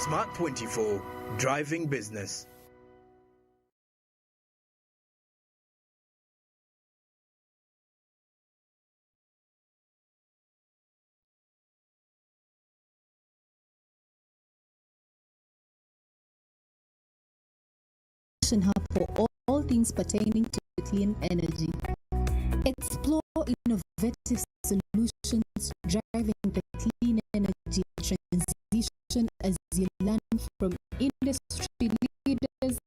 Smart 24, driving business. Hub for all things pertaining to clean energy. Explore innovative solutions driving the clean energy transition as you learn from industry leaders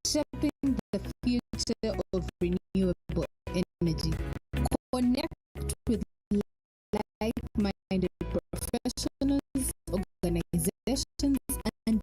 shaping the future of renewable energy. Connect with like-minded professionals, organizations, and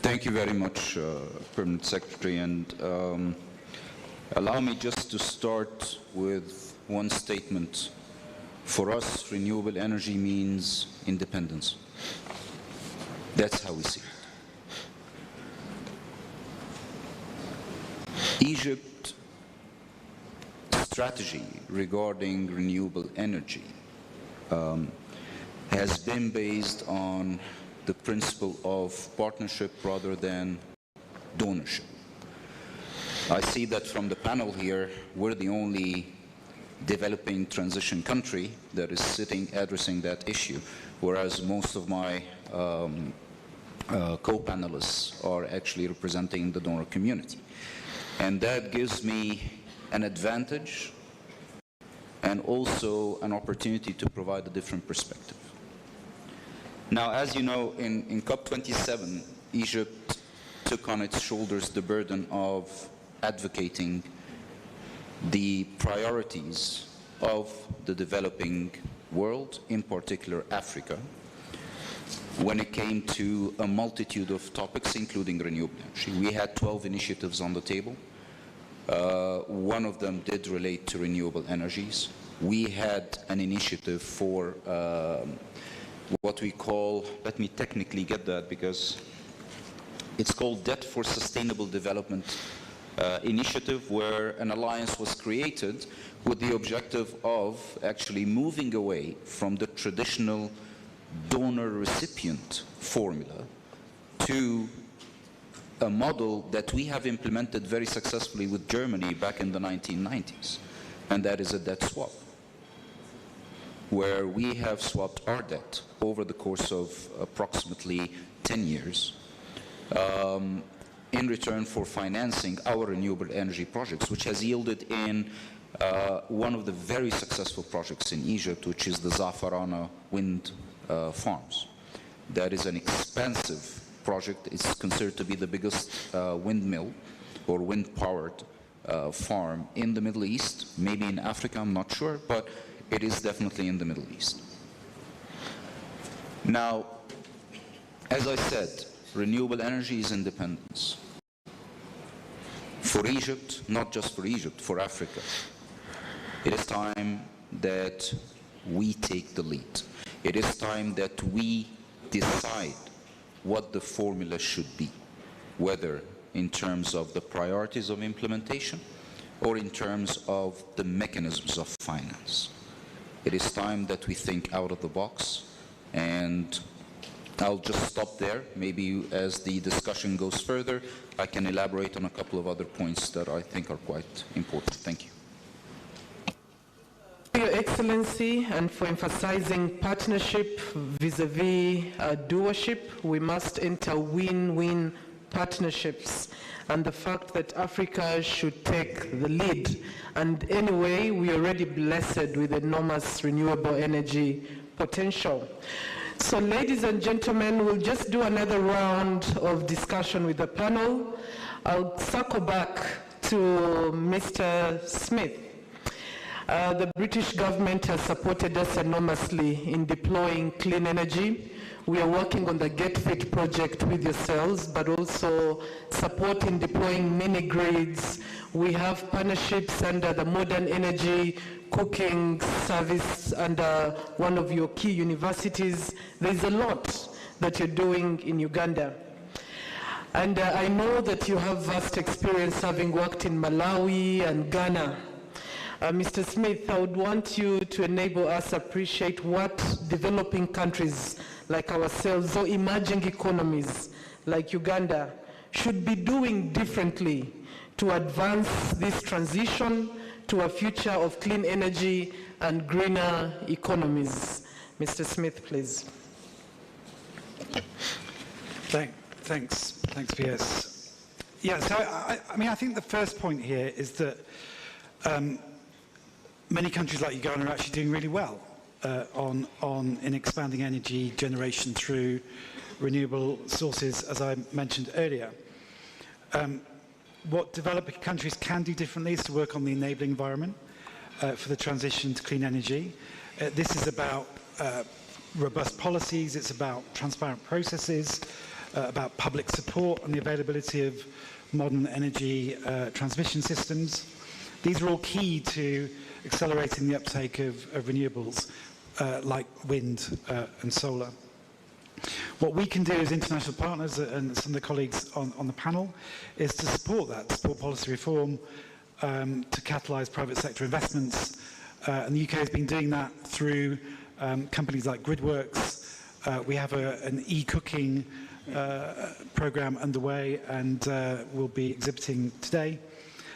thank you very much, Permanent Secretary, and allow me just to start with one statement. For us, renewable energy means independence. That's how we see it. Egypt's strategy regarding renewable energy has been based on the principle of partnership rather than donorship. I see that from the panel here, we're the only developing transition country that is sitting addressing that issue, whereas most of my co-panelists are actually representing the donor community. And that gives me an advantage and also an opportunity to provide a different perspective. Now, as you know, in COP27, Egypt took on its shoulders the burden of advocating the priorities of the developing world, in particular Africa, when it came to a multitude of topics, including renewable energy. We had 12 initiatives on the table. One of them did relate to renewable energies. We had an initiative for what we call, let me technically get that because it's called Debt for Sustainable Development Initiative, where an alliance was created with the objective of actually moving away from the traditional donor-recipient formula to a model that we have implemented very successfully with Germany back in the 1990s, and that is a debt swap, where we have swapped our debt over the course of approximately 10 years in return for financing our renewable energy projects, which has yielded in one of the very successful projects in Egypt, which is the Zafarana wind farms. That is an expensive project. It's considered to be the biggest windmill or wind-powered farm in the Middle East, maybe in Africa, I'm not sure, but it is definitely in the Middle East. Now, as I said, renewable energy is independence. For Egypt, not just for Egypt, for Africa, it is time that we take the lead. It is time that we decide what the formula should be, whether in terms of the priorities of implementation or in terms of the mechanisms of finance. It is time that we think out of the box, and I'll just stop there. Maybe as the discussion goes further, I can elaborate on a couple of other points that I think are quite important. Thank you. Your Excellency, and for emphasizing partnership vis-a-vis doership, we must enter win-win partnerships, and the fact that Africa should take the lead. And anyway, we're already blessed with enormous renewable energy potential. So ladies and gentlemen, we'll just do another round of discussion with the panel. I'll circle back to Mr. Smith. The British government has supported us enormously in deploying clean energy. We are working on the Get Fit project with yourselves, but also supporting deploying mini grids. We have partnerships under the Modern Energy Cooking Service under one of your key universities. There's a lot that you're doing in Uganda. And I know that you have vast experience having worked in Malawi and Ghana. Mr. Smith, I would want you to enable us appreciate what developing countries like ourselves or emerging economies like Uganda should be doing differently to advance this transition to a future of clean energy and greener economies. Mr. Smith, please. Thanks, PS. Yeah, so I mean, I think the first point here is that many countries like Uganda are actually doing really well in expanding energy generation through renewable sources, as I mentioned earlier. What developing countries can do differently is to work on the enabling environment for the transition to clean energy. This is about robust policies, it's about transparent processes, about public support and the availability of modern energy transmission systems. These are all key to accelerating the uptake of renewables like wind and solar. What we can do as international partners, and some of the colleagues on the panel, is to support that, support policy reform, to catalyse private sector investments. And the UK has been doing that through companies like Gridworks. We have an e-cooking programme underway and we'll be exhibiting today.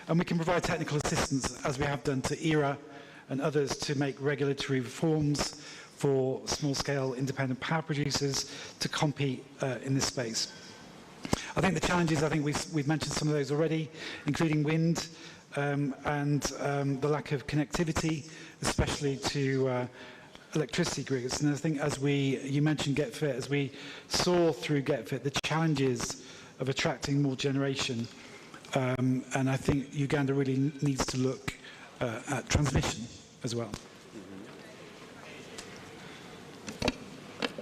And we can provide technical assistance, as we have done to ERA and others, to make regulatory reforms for small-scale independent power producers to compete in this space. I think the challenges, we've mentioned some of those already, including wind and the lack of connectivity, especially to electricity grids. And I think you mentioned Get Fit, as we saw through Get Fit, the challenges of attracting more generation. And I think Uganda really needs to look at transmission as well.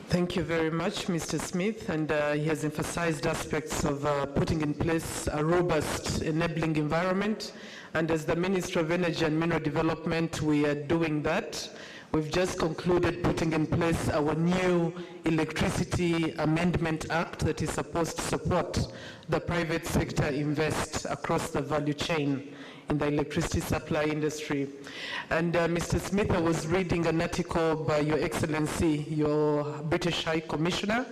Thank you very much, Mr. Smith, and he has emphasized aspects of putting in place a robust enabling environment, and as the Minister of Energy and Mineral Development, we are doing that. We've just concluded putting in place our new Electricity Amendment Act that is supposed to support the private sector invest across the value chain in the electricity supply industry. And Mr. Smith, I was reading an article by Your Excellency, your British High Commissioner,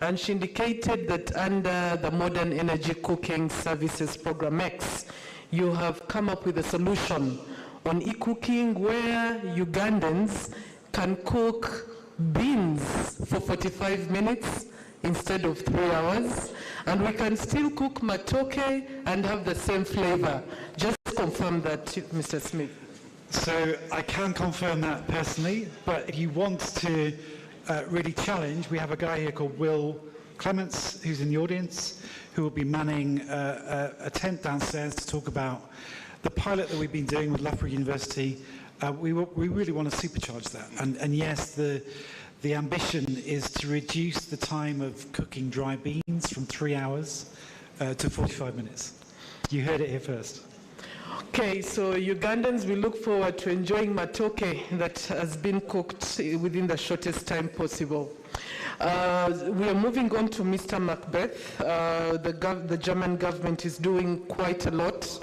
and she indicated that under the Modern Energy Cooking Services Program X, you have come up with a solution on e-cooking where Ugandans can cook beans for 45 minutes instead of 3 hours, and we can still cook matoke and have the same flavor. Just confirm that, Mr. Smith. So I can confirm that personally, but if you want to really challenge, we have a guy here called Will Clements, who's in the audience, who will be manning a tent downstairs to talk about the pilot that we've been doing with Loughborough University. We really want to supercharge that. And yes, the ambition is to reduce the time of cooking dry beans from 3 hours to 45 minutes. You heard it here first. Okay, so Ugandans, we look forward to enjoying matoke that has been cooked within the shortest time possible. We are moving on to Mr. Macbeth. The German government is doing quite a lot.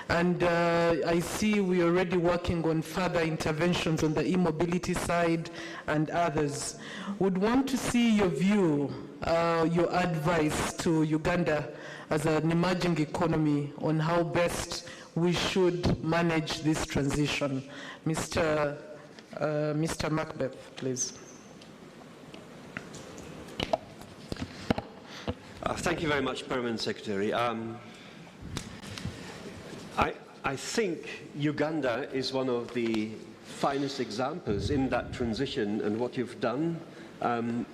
And I see we're already working on further interventions on the e-mobility side and others. Would want to see your view, your advice to Uganda as an emerging economy on how best we should manage this transition. Mr. Macbeth, please. Thank you very much, Permanent Secretary. I think Uganda is one of the finest examples in that transition and what you've done.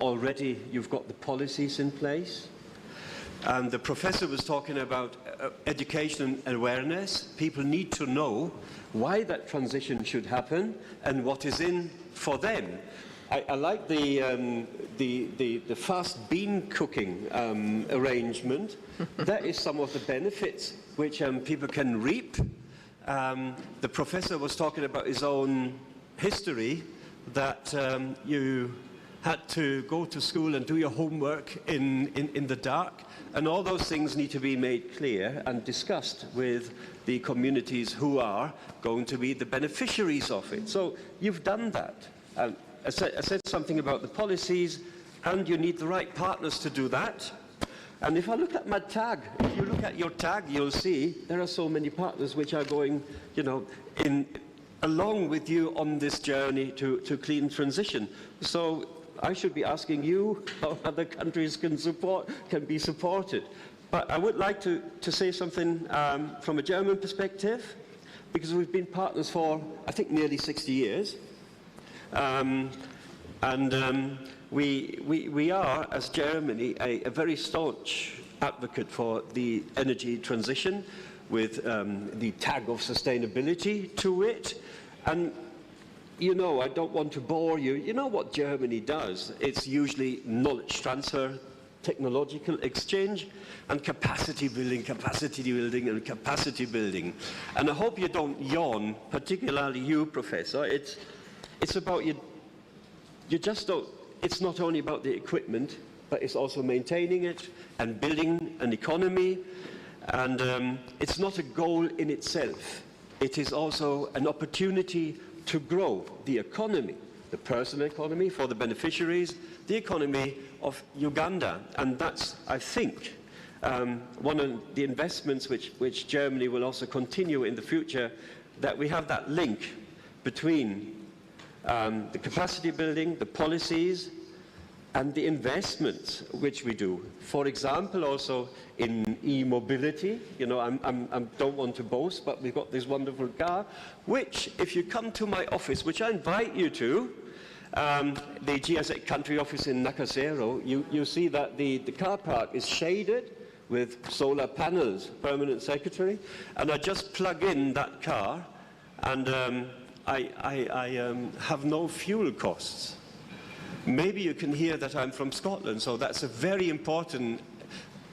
Already you've got the policies in place. And the professor was talking about education and awareness. People need to know why that transition should happen and what is in for them. I like the fast bean cooking arrangement. That is some of the benefits which people can reap. The professor was talking about his own history, that you had to go to school and do your homework in the dark, and all those things need to be made clear and discussed with the communities who are going to be the beneficiaries of it. So you've done that. I said something about the policies, and you need the right partners to do that. And if I look at my tag, if you look at your tag, you'll see there are so many partners which are going, you know, along with you on this journey to clean transition. So I should be asking you how other countries can be supported. But I would like to say something from a German perspective, because we've been partners for, I think, nearly 60 years. We are, as Germany, a very staunch advocate for the energy transition, with the tag of sustainability to it. And, you know, I don't want to bore you. You know what Germany does? It's usually knowledge transfer, technological exchange, and capacity building, and capacity building. And I hope you don't yawn, particularly you, Professor. It's about you just don't, it's not only about the equipment, but it's also maintaining it and building an economy. And it's not a goal in itself. It is also an opportunity to grow the economy, the personal economy for the beneficiaries, the economy of Uganda. And that's, I think, one of the investments which Germany will also continue in the future, that we have that link between the capacity building, the policies, and the investments which we do. For example, also in e-mobility. You know, I don't want to boast, but we've got this wonderful car, which, if you come to my office, which I invite you to, the GSA country office in Nakasero, you see that the car park is shaded with solar panels, permanent secretary, and I just plug in that car, and I have no fuel costs. Maybe you can hear that I'm from Scotland, so that's a very important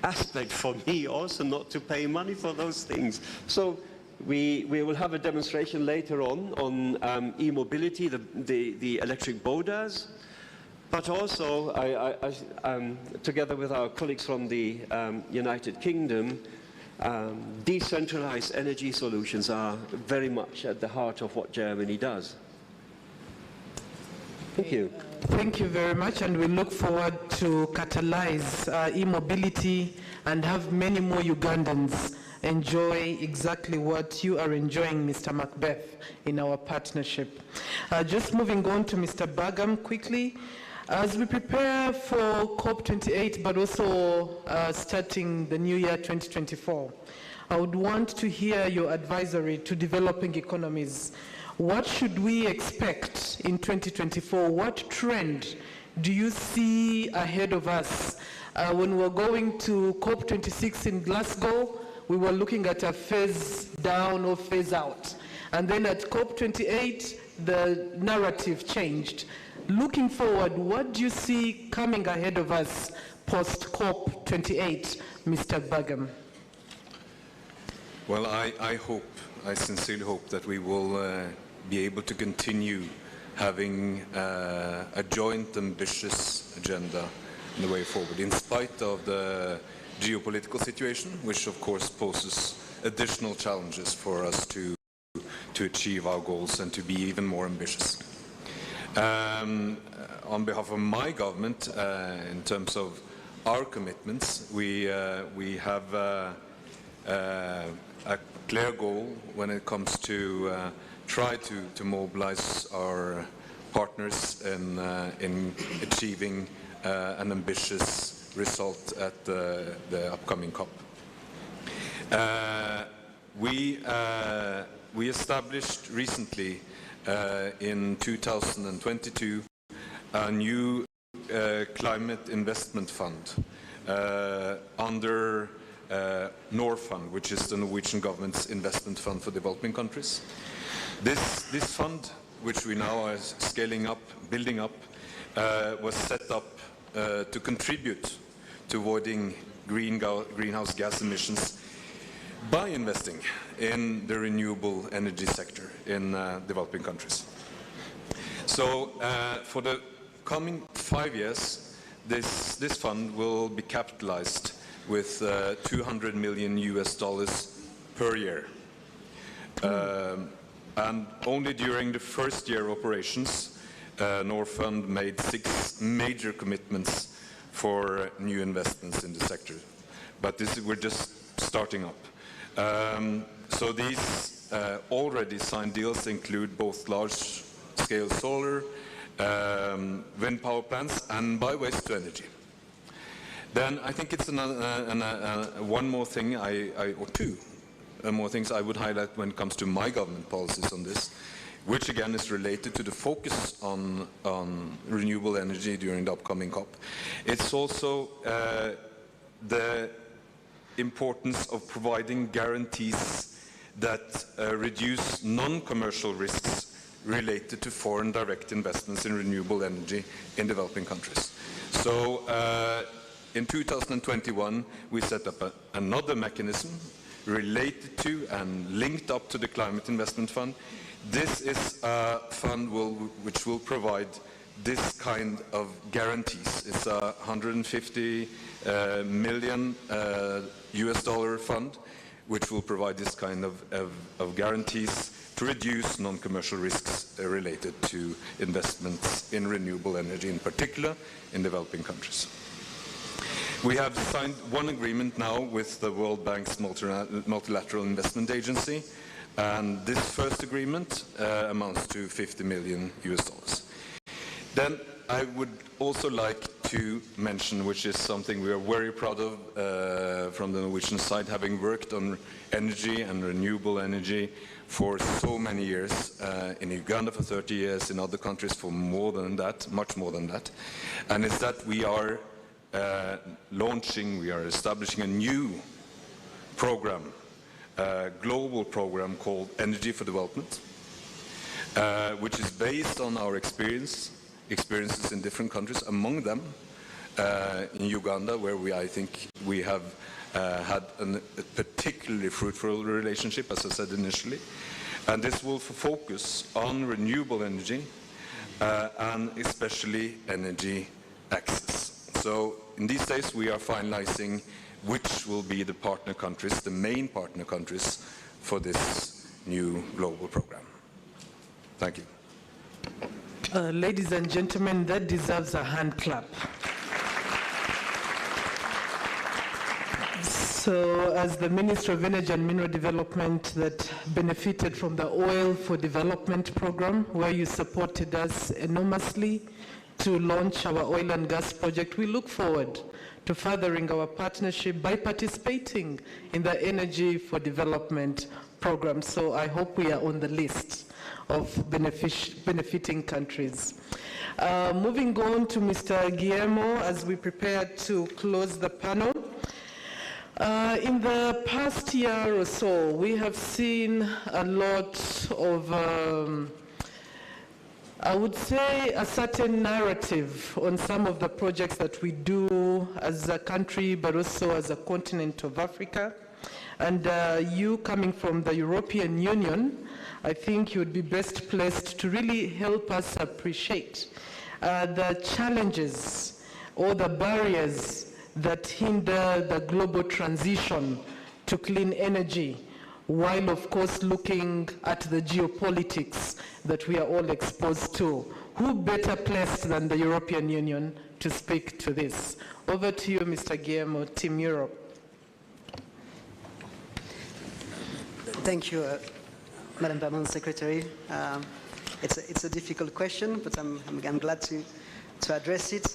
aspect for me also, not to pay money for those things. So we will have a demonstration later on e-mobility, the electric bodas, but also together with our colleagues from the United Kingdom, decentralized energy solutions are very much at the heart of what Germany does. Thank you. Thank you very much, and we look forward to catalyze e-mobility and have many more Ugandans enjoy exactly what you are enjoying, Mr. Macbeth, in our partnership. Just moving on to Mr. Bagam quickly. As we prepare for COP28, but also starting the new year 2024, I would want to hear your advisory to developing economies. What should we expect in 2024? What trend do you see ahead of us? When we're going to COP26 in Glasgow, we were looking at a phase down or phase out. And then at COP28, the narrative changed. Looking forward, what do you see coming ahead of us post-COP28, Mr. Bagam? Well, I sincerely hope that we will be able to continue having a joint ambitious agenda in the way forward, in spite of the geopolitical situation, which of course poses additional challenges for us to achieve our goals and to be even more ambitious. On behalf of my government, in terms of our commitments, we have a clear goal when it comes to try to mobilize our partners in achieving an ambitious result at the upcoming COP. We established recently in 2022 a new climate investment fund, under Norfund, which is the Norwegian government's investment fund for developing countries. This fund, which we now are scaling up, building up, was set up to contribute to avoiding greenhouse gas emissions by investing in the renewable energy sector in developing countries. So for the coming 5 years, this fund will be capitalized with $200 million per year. And only during the first year operations, Norfund made 6 major commitments for new investments in the sector. But we're just starting up. So these already signed deals include both large-scale solar, wind power plants, and by waste to energy. Then I think it's one more thing, or two more things I would highlight when it comes to my government policies on this, which again is related to the focus on renewable energy during the upcoming COP. It's also the importance of providing guarantees that reduce non-commercial risks related to foreign direct investments in renewable energy in developing countries. So in 2021, we set up another mechanism related to and linked up to the Climate Investment Fund. This is a fund which will provide this kind of guarantees. It's a $150 million US dollar fund, which will provide this kind of guarantees to reduce non-commercial risks related to investments in renewable energy, in particular in developing countries. We have signed one agreement now with the World Bank's Multilateral Investment Agency, and this first agreement amounts to $50 million US dollars. Then I would also like to mention, which is something we are very proud of from the Norwegian side, having worked on energy and renewable energy for so many years, in Uganda for 30 years, in other countries for more than that, much more than that, and it's that we are we are establishing a new program, global program called Energy for Development, which is based on our experiences in different countries, among them in Uganda, where I think we have had a particularly fruitful relationship, as I said initially. And this will focus on renewable energy and especially energy access. So in these days we are finalizing which will be the partner countries, the main partner countries for this new global program. Thank you. Ladies and gentlemen, that deserves a hand clap. So as the Minister of Energy and Mineral Development that benefited from the Oil for Development program, where you supported us enormously to launch our oil and gas project, we look forward to furthering our partnership by participating in the Energy for Development program. So I hope we are on the list of benefiting countries. Moving on to Mr. Guillermo, as we prepare to close the panel. In the past year or so, we have seen a lot of I would say a certain narrative on some of the projects that we do as a country, but also as a continent of Africa. And you coming from the European Union, I think you would be best placed to really help us appreciate the challenges or the barriers that hinder the global transition to clean energy, while of course looking at the geopolitics that we are all exposed to. Who better placed than the European Union to speak to this? Over to you, Mr. Guillermo, Team Europe. Thank you, Madam Permanent Secretary. It's a difficult question, but I'm glad to address it.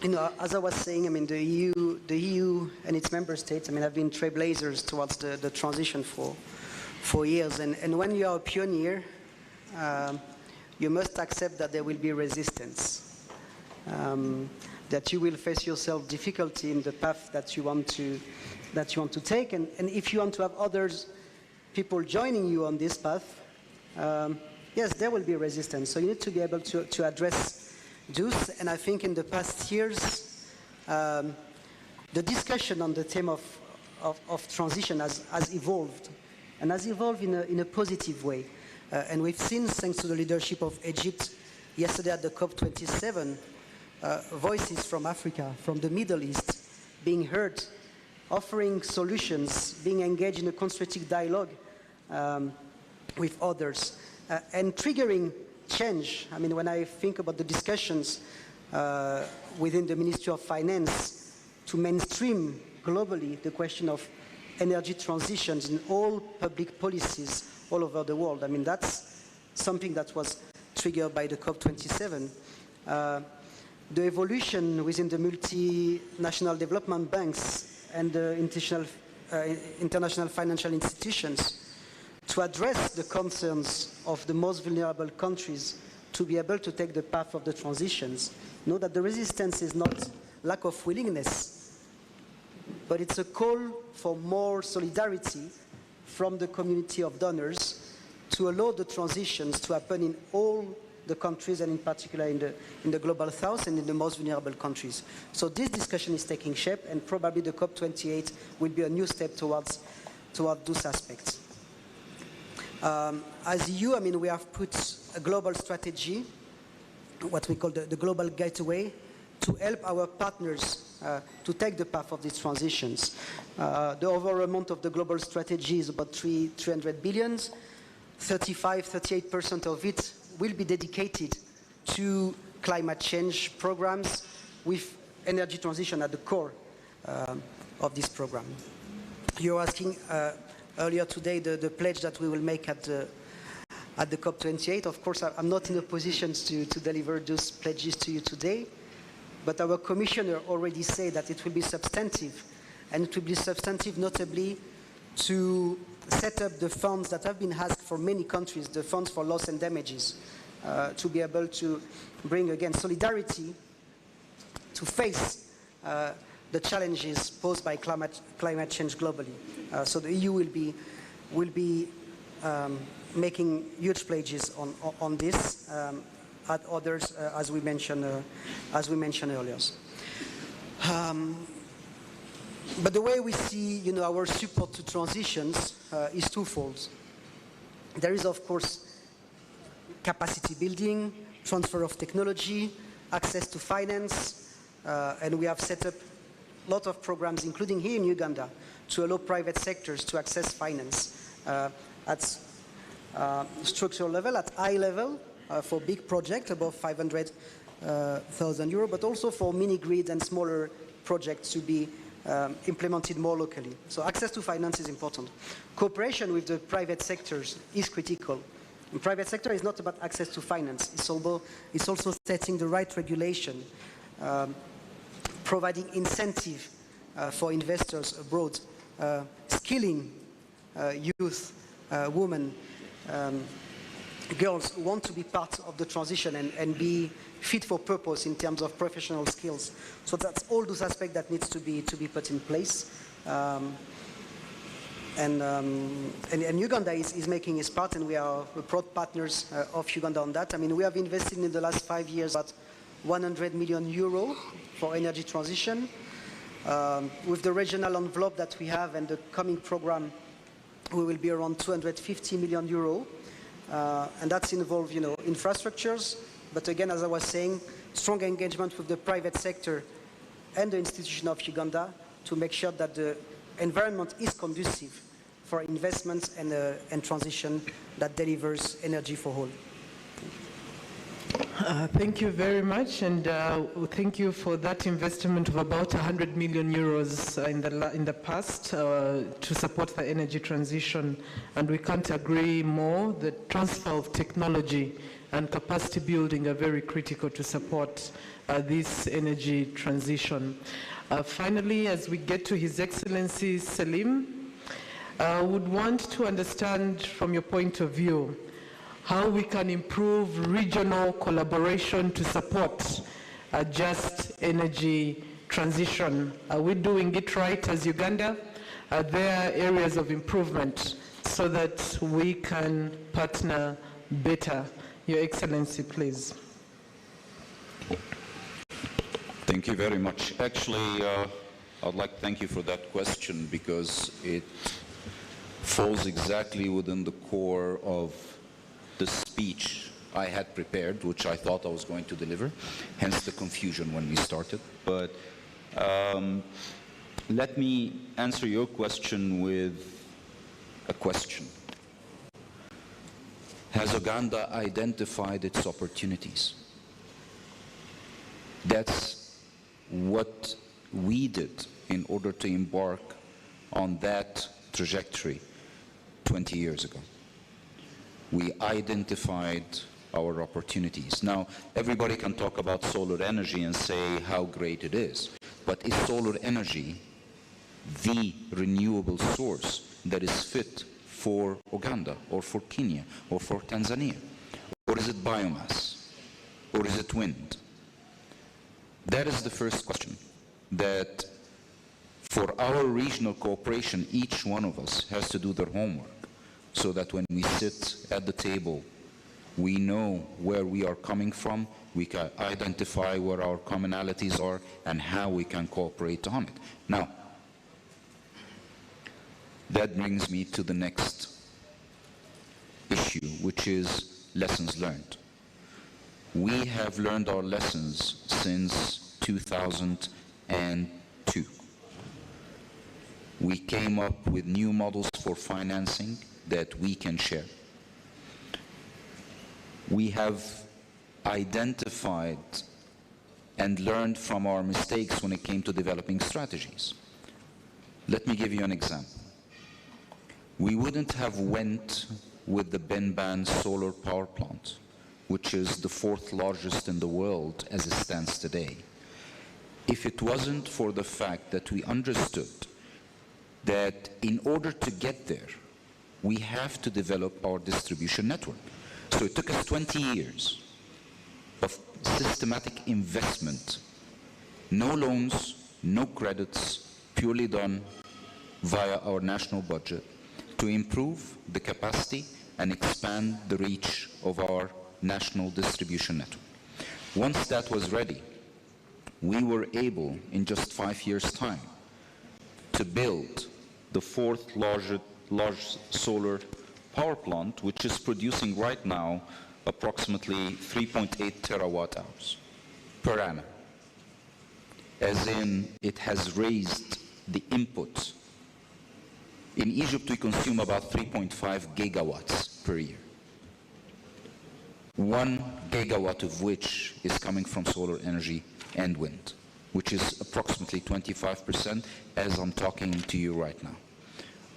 You know, as I was saying, I mean, the EU and its member states, I mean, have been trailblazers towards the transition for years. And when you are a pioneer, you must accept that there will be resistance. that you will face yourself difficulty in the path that you want to take, and if you want to have others, people joining you on this path, yes, there will be resistance. So you need to be able to address those, and I think in the past years, the discussion on the theme of transition has evolved, and has evolved in a positive way. And we've seen, thanks to the leadership of Egypt, yesterday at the COP27, voices from Africa, from the Middle East, being heard, offering solutions, being engaged in a constructive dialogue with others, and triggering change. I mean, when I think about the discussions within the Ministry of Finance to mainstream globally the question of energy transitions in all public policies all over the world, I mean, that's something that was triggered by the COP27. The evolution within the multinational development banks and the international financial institutions to address the concerns of the most vulnerable countries to be able to take the path of the transitions. Know that the resistance is not lack of willingness, but it's a call for more solidarity from the community of donors to allow the transitions to happen in all the countries, and in particular in the global south and in the most vulnerable countries. So this discussion is taking shape, and probably the COP28 will be a new step towards those aspects. As EU, I mean, we have put a global strategy, what we call the global gateway, to help our partners to take the path of these transitions. The overall amount of the global strategy is about 300 billion. 38% of it will be dedicated to climate change programs, with energy transition at the core of this program. You're asking earlier today the pledge that we will make at the COP28. Of course, I'm not in a position to deliver those pledges to you today, but our commissioner already said that it will be substantive, and it will be substantive notably to set up the funds that have been asked for many countries, the funds for loss and damages, to be able to bring, again, solidarity to face the challenges posed by climate change globally. So the EU will be making huge pledges on this, at others, as we mentioned earlier. But the way we see, our support to transitions is twofold. There is, of course, capacity building, transfer of technology, access to finance, and we have set up a lot of programs, including here in Uganda, to allow private sectors to access finance at structural level, at high level, for big projects above 500,000 euros, but also for mini-grid and smaller projects to be implemented more locally. So access to finance is important. Cooperation with the private sectors is critical. The private sector is not about access to finance. It's also setting the right regulation, providing incentive for investors abroad, skilling youth, women, girls who want to be part of the transition and be fit for purpose in terms of professional skills. So that's all those aspects that needs to be put in place. And Uganda is making its part, and we are proud partners of Uganda on that. I mean, we have invested in the last 5 years about 100 million euro for energy transition. With the regional envelope that we have and the coming program, we will be around 250 million euro. And that's involved, infrastructures, but again, as I was saying, strong engagement with the private sector and the institution of Uganda to make sure that the environment is conducive for investments and transition that delivers energy for all. Thank you very much, and thank you for that investment of about 100 million euros in the past to support the energy transition, and we can't agree more. The transfer of technology and capacity building are very critical to support this energy transition. Finally, as we get to His Excellency Salim, I would want to understand from your point of view how we can improve regional collaboration to support a just energy transition. Are we doing it right as Uganda? Are there areas of improvement so that we can partner better? Your Excellency, please. Thank you very much. Actually, I'd like to thank you for that question because it falls exactly within the core of the speech I had prepared, which I thought I was going to deliver, hence the confusion when we started. But let me answer your question with a question. Has Uganda identified its opportunities? That's what we did in order to embark on that trajectory 20 years ago. We identified our opportunities. Now, everybody can talk about solar energy and say how great it is, but is solar energy the renewable source that is fit for Uganda or for Kenya or for Tanzania? Or is it biomass? Or is it wind? That is the first question that for our regional cooperation, each one of us has to do their homework so that when we sit at the table, we know where we are coming from, we can identify where our commonalities are and how we can cooperate on it. Now, that brings me to the next issue, which is lessons learned. We have learned our lessons since 2002. We came up with new models for financing that we can share. We have identified and learned from our mistakes when it came to developing strategies. Let me give you an example. We wouldn't have went with the Benban solar power plant, which is the 4th largest in the world as it stands today, if it wasn't for the fact that we understood that in order to get there, we have to develop our distribution network. So it took us 20 years of systematic investment, no loans, no credits, purely done via our national budget, to improve the capacity and expand the reach of our national distribution network. Once that was ready, we were able, in just 5 years' time, to build the 4th largest solar power plant, which is producing right now approximately 3.8 terawatt hours per annum. As in, it has raised the input. In Egypt, we consume about 3.5 gigawatts per year. 1 gigawatt of which is coming from solar energy and wind, which is approximately 25% as I'm talking to you right now.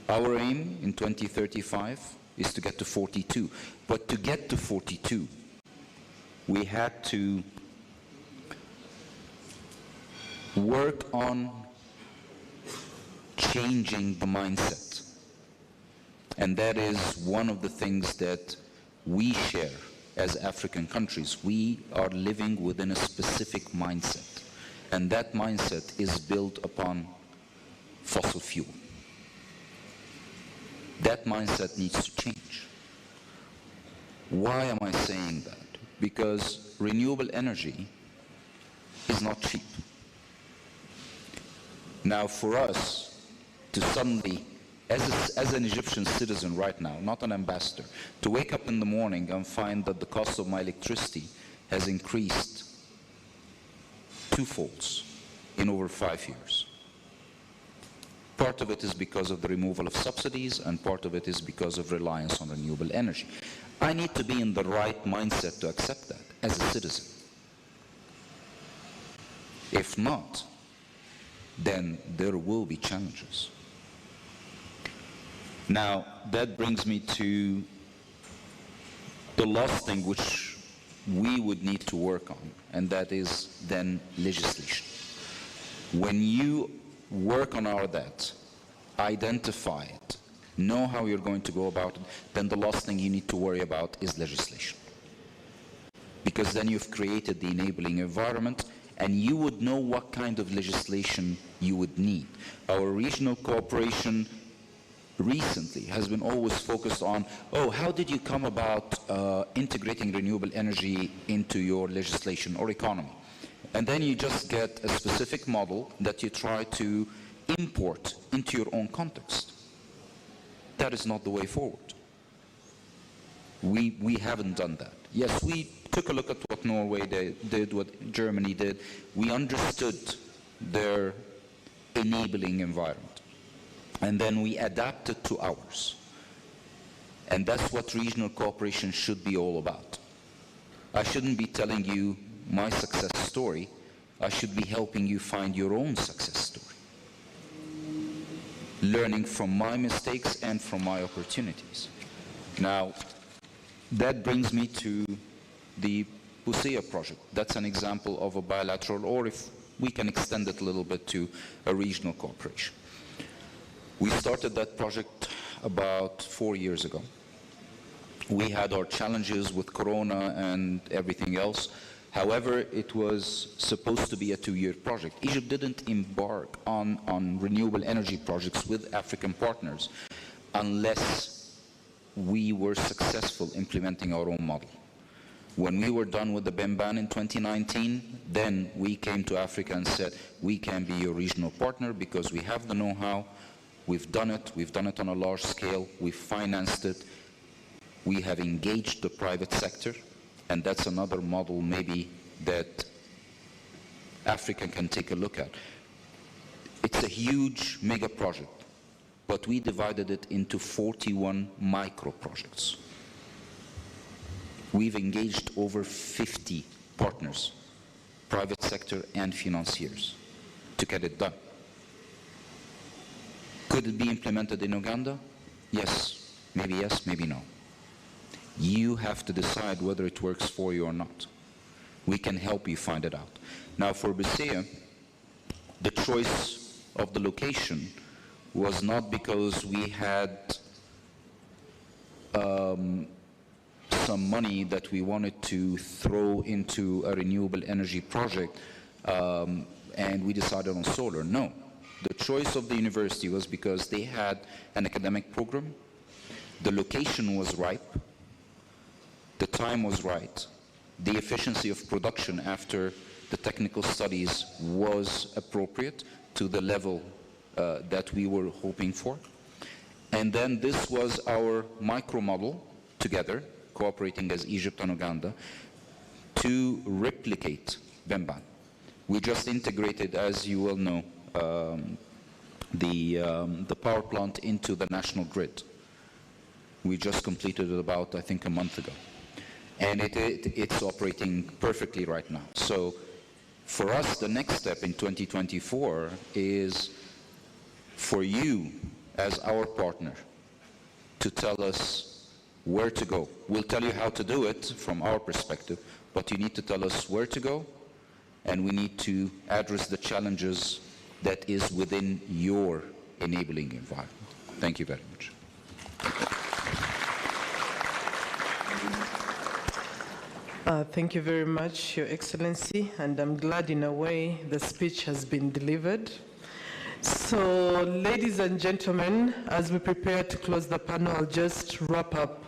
Our aim in 2035 is to get to 42. But to get to 42, we had to work on changing the mindset. And that is one of the things that we share as African countries. We are living within a specific mindset. And that mindset is built upon fossil fuel. That mindset needs to change. Why am I saying that? Because renewable energy is not cheap. Now, for us to suddenly, as an Egyptian citizen right now, not an ambassador, to wake up in the morning and find that the cost of my electricity has increased twofolds in over 5 years. Part of it is because of the removal of subsidies, and part of it is because of reliance on renewable energy. I need to be in the right mindset to accept that as a citizen. If not, then there will be challenges. Now, that brings me to the last thing which we would need to work on, and that is then legislation. When you work on all that, identify it, know how you're going to go about it, then the last thing you need to worry about is legislation. Because then you've created the enabling environment, and you would know what kind of legislation you would need. Our regional cooperation recently has been always focused on, oh, how did you come about integrating renewable energy into your legislation or economy? And then you just get a specific model that you try to import into your own context. That is not the way forward. We haven't done that. Yes, we took a look at what Norway did, what Germany did. We understood their enabling environment. And then we adapted to ours. And that's what regional cooperation should be all about. I shouldn't be telling you my success story. I should be helping you find your own success story. Learning from my mistakes and from my opportunities. Now, that brings me to the Busia project. That's an example of a bilateral, or if we can extend it a little bit to a regional cooperation. We started that project about 4 years ago. We had our challenges with Corona and everything else. However, it was supposed to be a 2-year project. Egypt didn't embark on renewable energy projects with African partners unless we were successful implementing our own model. When we were done with the BEMBAN in 2019, then we came to Africa and said, we can be your regional partner because we have the know-how, we've done it on a large scale, we've financed it, we have engaged the private sector, and that's another model maybe that Africa can take a look at. It's a huge mega project, but we divided it into 41 micro projects. We've engaged over 50 partners, private sector and financiers, to get it done. Could it be implemented in Uganda? Yes, maybe no. You have to decide whether it works for you or not. We can help you find it out. Now for Busia, the choice of the location was not because we had some money that we wanted to throw into a renewable energy project and we decided on solar. No. The choice of the university was because they had an academic program, the location was ripe, the time was right, the efficiency of production after the technical studies was appropriate to the level that we were hoping for. And then this was our micro model together, cooperating as Egypt and Uganda, to replicate BEMBAN. We just integrated, as you well know, the power plant into the national grid. We just completed it about, I think, a month ago. And it's operating perfectly right now. So for us, the next step in 2024 is for you as our partner to tell us where to go. We'll tell you how to do it from our perspective, but you need to tell us where to go, and we need to address the challenges that is within your enabling environment. Thank you very much. Thank you very much, Your Excellency, and I'm glad in a way the speech has been delivered. So, ladies and gentlemen, as we prepare to close the panel, I'll just wrap up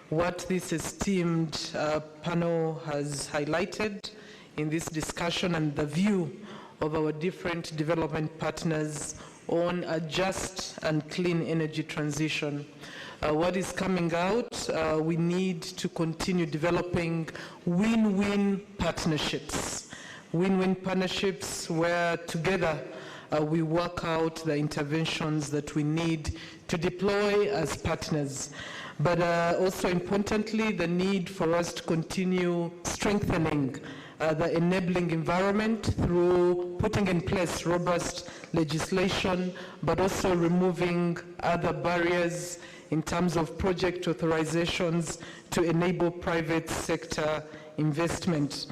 what this esteemed panel has highlighted in this discussion and the view of our different development partners on a just and clean energy transition. What is coming out, we need to continue developing win-win partnerships. Win-win partnerships where together we work out the interventions that we need to deploy as partners. But also importantly, the need for us to continue strengthening the enabling environment through putting in place robust legislation, but also removing other barriers in terms of project authorizations to enable private sector investment.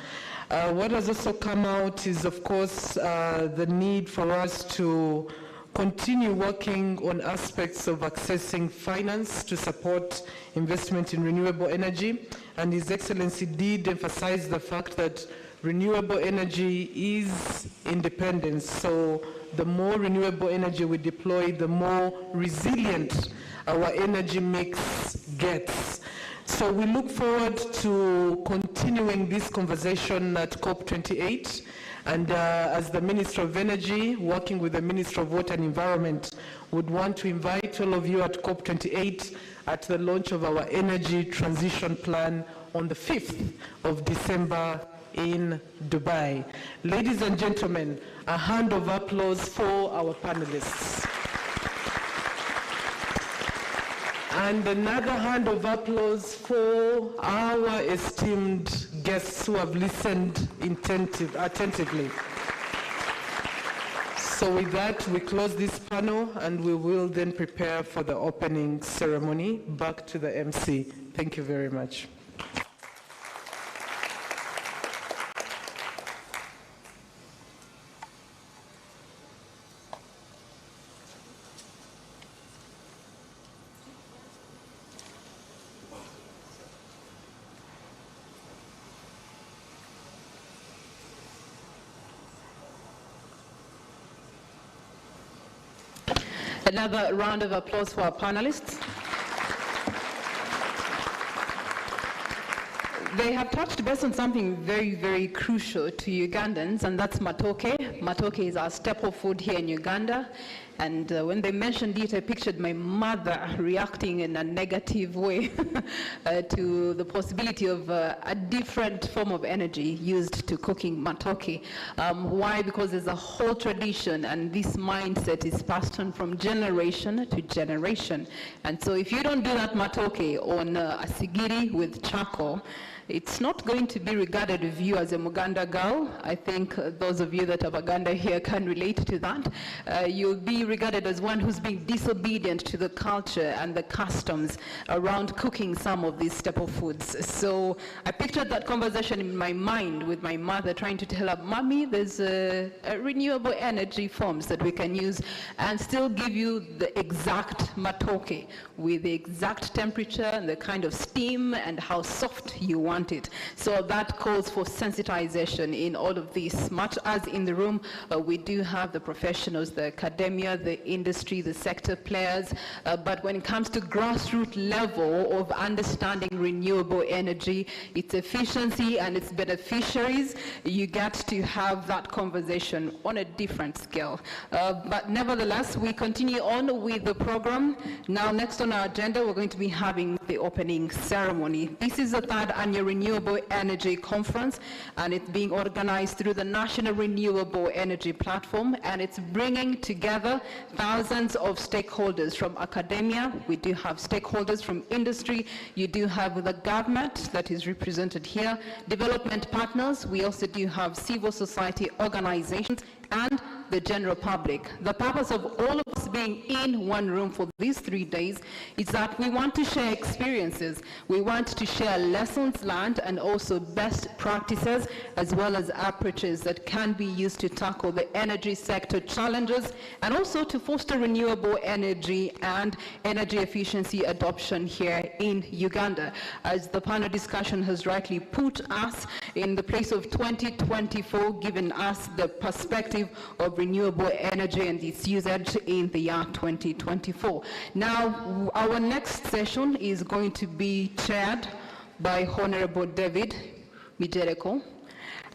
What has also come out is, of course, the need for us to continue working on aspects of accessing finance to support investment in renewable energy. And His Excellency did emphasize the fact that renewable energy is independence. So the more renewable energy we deploy, the more resilient our energy mix gets. So we look forward to continuing this conversation at COP28. And as the Minister of Energy, working with the Minister of Water and Environment, would want to invite all of you at COP28 at the launch of our energy transition plan on the 5th of December in Dubai. Ladies and gentlemen, a hand of applause for our panelists. And another hand of applause for our esteemed guests who have listened attentively. So with that, we close this panel and we will then prepare for the opening ceremony. Back to the MC. Thank you very much. Another round of applause for our panelists. They have touched base on something very, very crucial to Ugandans, and that's matoke. Matoke is our staple food here in Uganda. And when they mentioned it, I pictured my mother reacting in a negative way to the possibility of a different form of energy used to cooking matoke. Why? Because there's a whole tradition, and this mindset is passed on from generation to generation. And so if you don't do that matoke on a sigiri with charcoal, it's not going to be regarded of you as a Muganda girl. I think those of you that are Baganda here can relate to that. You'll be regarded as one who's being disobedient to the culture and the customs around cooking some of these staple foods. So I pictured that conversation in my mind with my mother trying to tell her, Mommy, there's renewable energy forms that we can use and still give you the exact matoke with the exact temperature and the kind of steam and how soft you want it. So that calls for sensitization in all of this. Much as in the room, we do have the professionals, the academia, the industry, the sector players, but when it comes to grassroots level of understanding renewable energy, its efficiency and its beneficiaries, you get to have that conversation on a different scale. But nevertheless, we continue on with the program. Now, next on our agenda, we're going to be having the opening ceremony. This is the third annual Renewable Energy Conference, and it's being organized through the National Renewable Energy Platform, and it's bringing together thousands of stakeholders from academia. We do have stakeholders from industry. You do have the government that is represented here, development partners. We also do have civil society organizations and the general public. The purpose of all of us being in one room for these 3 days is that we want to share experiences. We want to share lessons learned and also best practices, as well as approaches that can be used to tackle the energy sector challenges and also to foster renewable energy and energy efficiency adoption here in Uganda. As the panel discussion has rightly put us in the place of 2024, giving us the perspective of renewable energy and its usage in the year 2024. Now, our next session is going to be chaired by Honorable David Mijereko.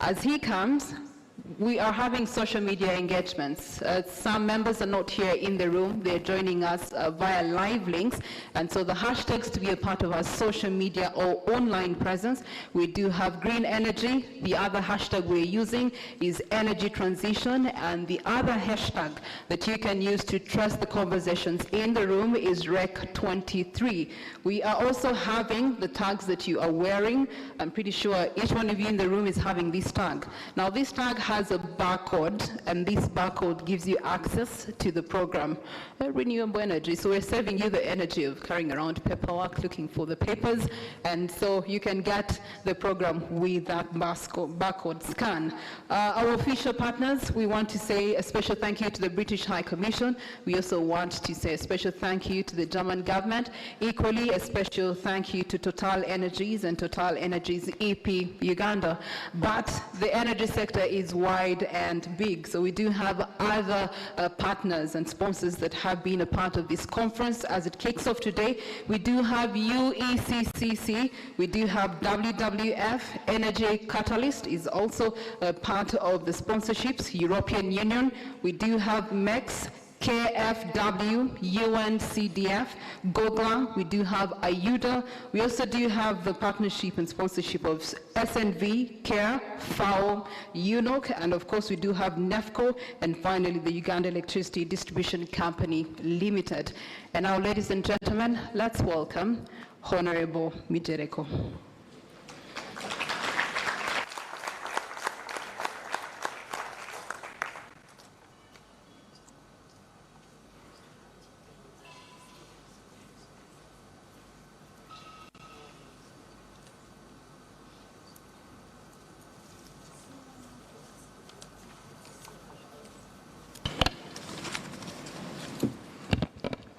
As he comes, we are having social media engagements. Some members are not here in the room. They're joining us via live links. And so the hashtags to be a part of our social media or online presence, we do have green energy. The other hashtag we're using is energy transition. And the other hashtag that you can use to trust the conversations in the room is REC23. We are also having the tags that you are wearing. I'm pretty sure each one of you in the room is having this tag. Now this tag has a barcode, and this barcode gives you access to the program, Renewable Energy. So we're saving you the energy of carrying around paperwork, looking for the papers, and so you can get the program with that barcode scan. Our official partners, we want to say a special thank you to the British High Commission. We also want to say a special thank you to the German government. Equally, a special thank you to Total Energies and Total Energies EP Uganda. But the energy sector is wide and big, so we do have other partners and sponsors that have been a part of this conference as it kicks off today. We do have UECCC, we do have WWF, Energy Catalyst is also a part of the sponsorships, European Union, we do have MEX, KFW, UNCDF, GOGLA, we do have IUDA, we also do have the partnership and sponsorship of SNV, CARE, FAO, UNOC, and of course we do have NEFCO, and finally the Uganda Electricity Distribution Company Limited. And now, ladies and gentlemen, let's welcome Honorable Mijereko.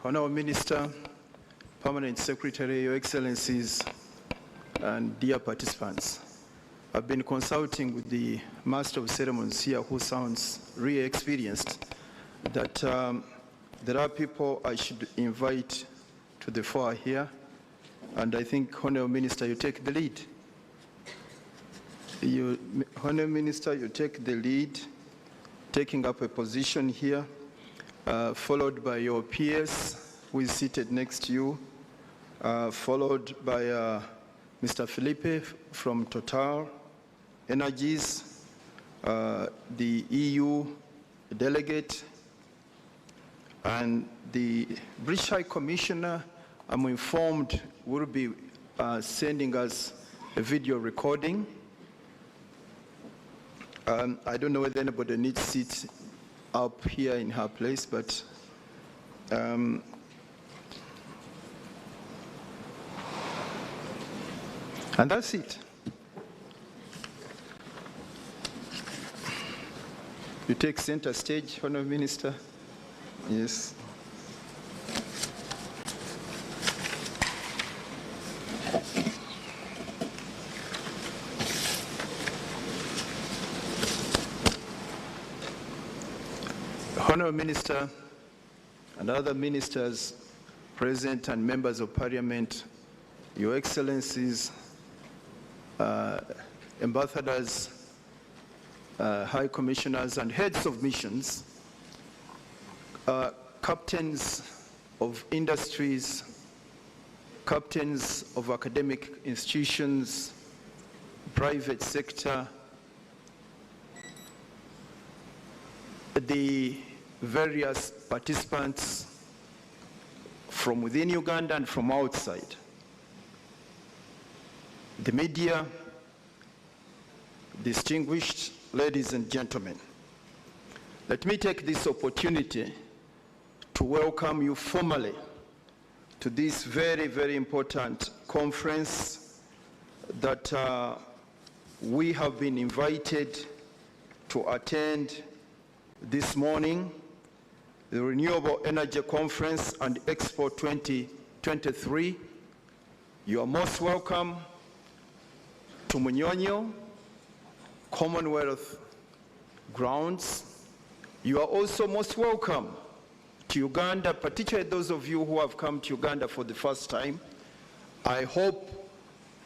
Honourable Minister, Permanent Secretary, Your Excellencies, and dear participants, I've been consulting with the Master of Ceremonies here who sounds really experienced that there are people I should invite to the fore here, and I think, Honourable Minister, you take the lead. Honourable Minister, you take the lead, taking up a position here, followed by your peers who is seated next to you, followed by Mr. Felipe from Total Energies, the EU delegate, and the British High Commissioner, I'm informed, will be sending us a video recording. I don't know whether anybody needs seats up here in her place, but and that's it. You take center stage, Honourable Minister. Yes. Honourable Minister and other ministers present and members of Parliament, Your Excellencies, ambassadors, high commissioners and heads of missions, captains of industries, captains of academic institutions, private sector, the various participants from within Uganda and from outside, the media, distinguished ladies and gentlemen. Let me take this opportunity to welcome you formally to this very, very important conference that we have been invited to attend this morning, the Renewable Energy Conference and Expo 2023. You are most welcome to Munyonyo, Commonwealth grounds. You are also most welcome to Uganda, particularly those of you who have come to Uganda for the first time. I hope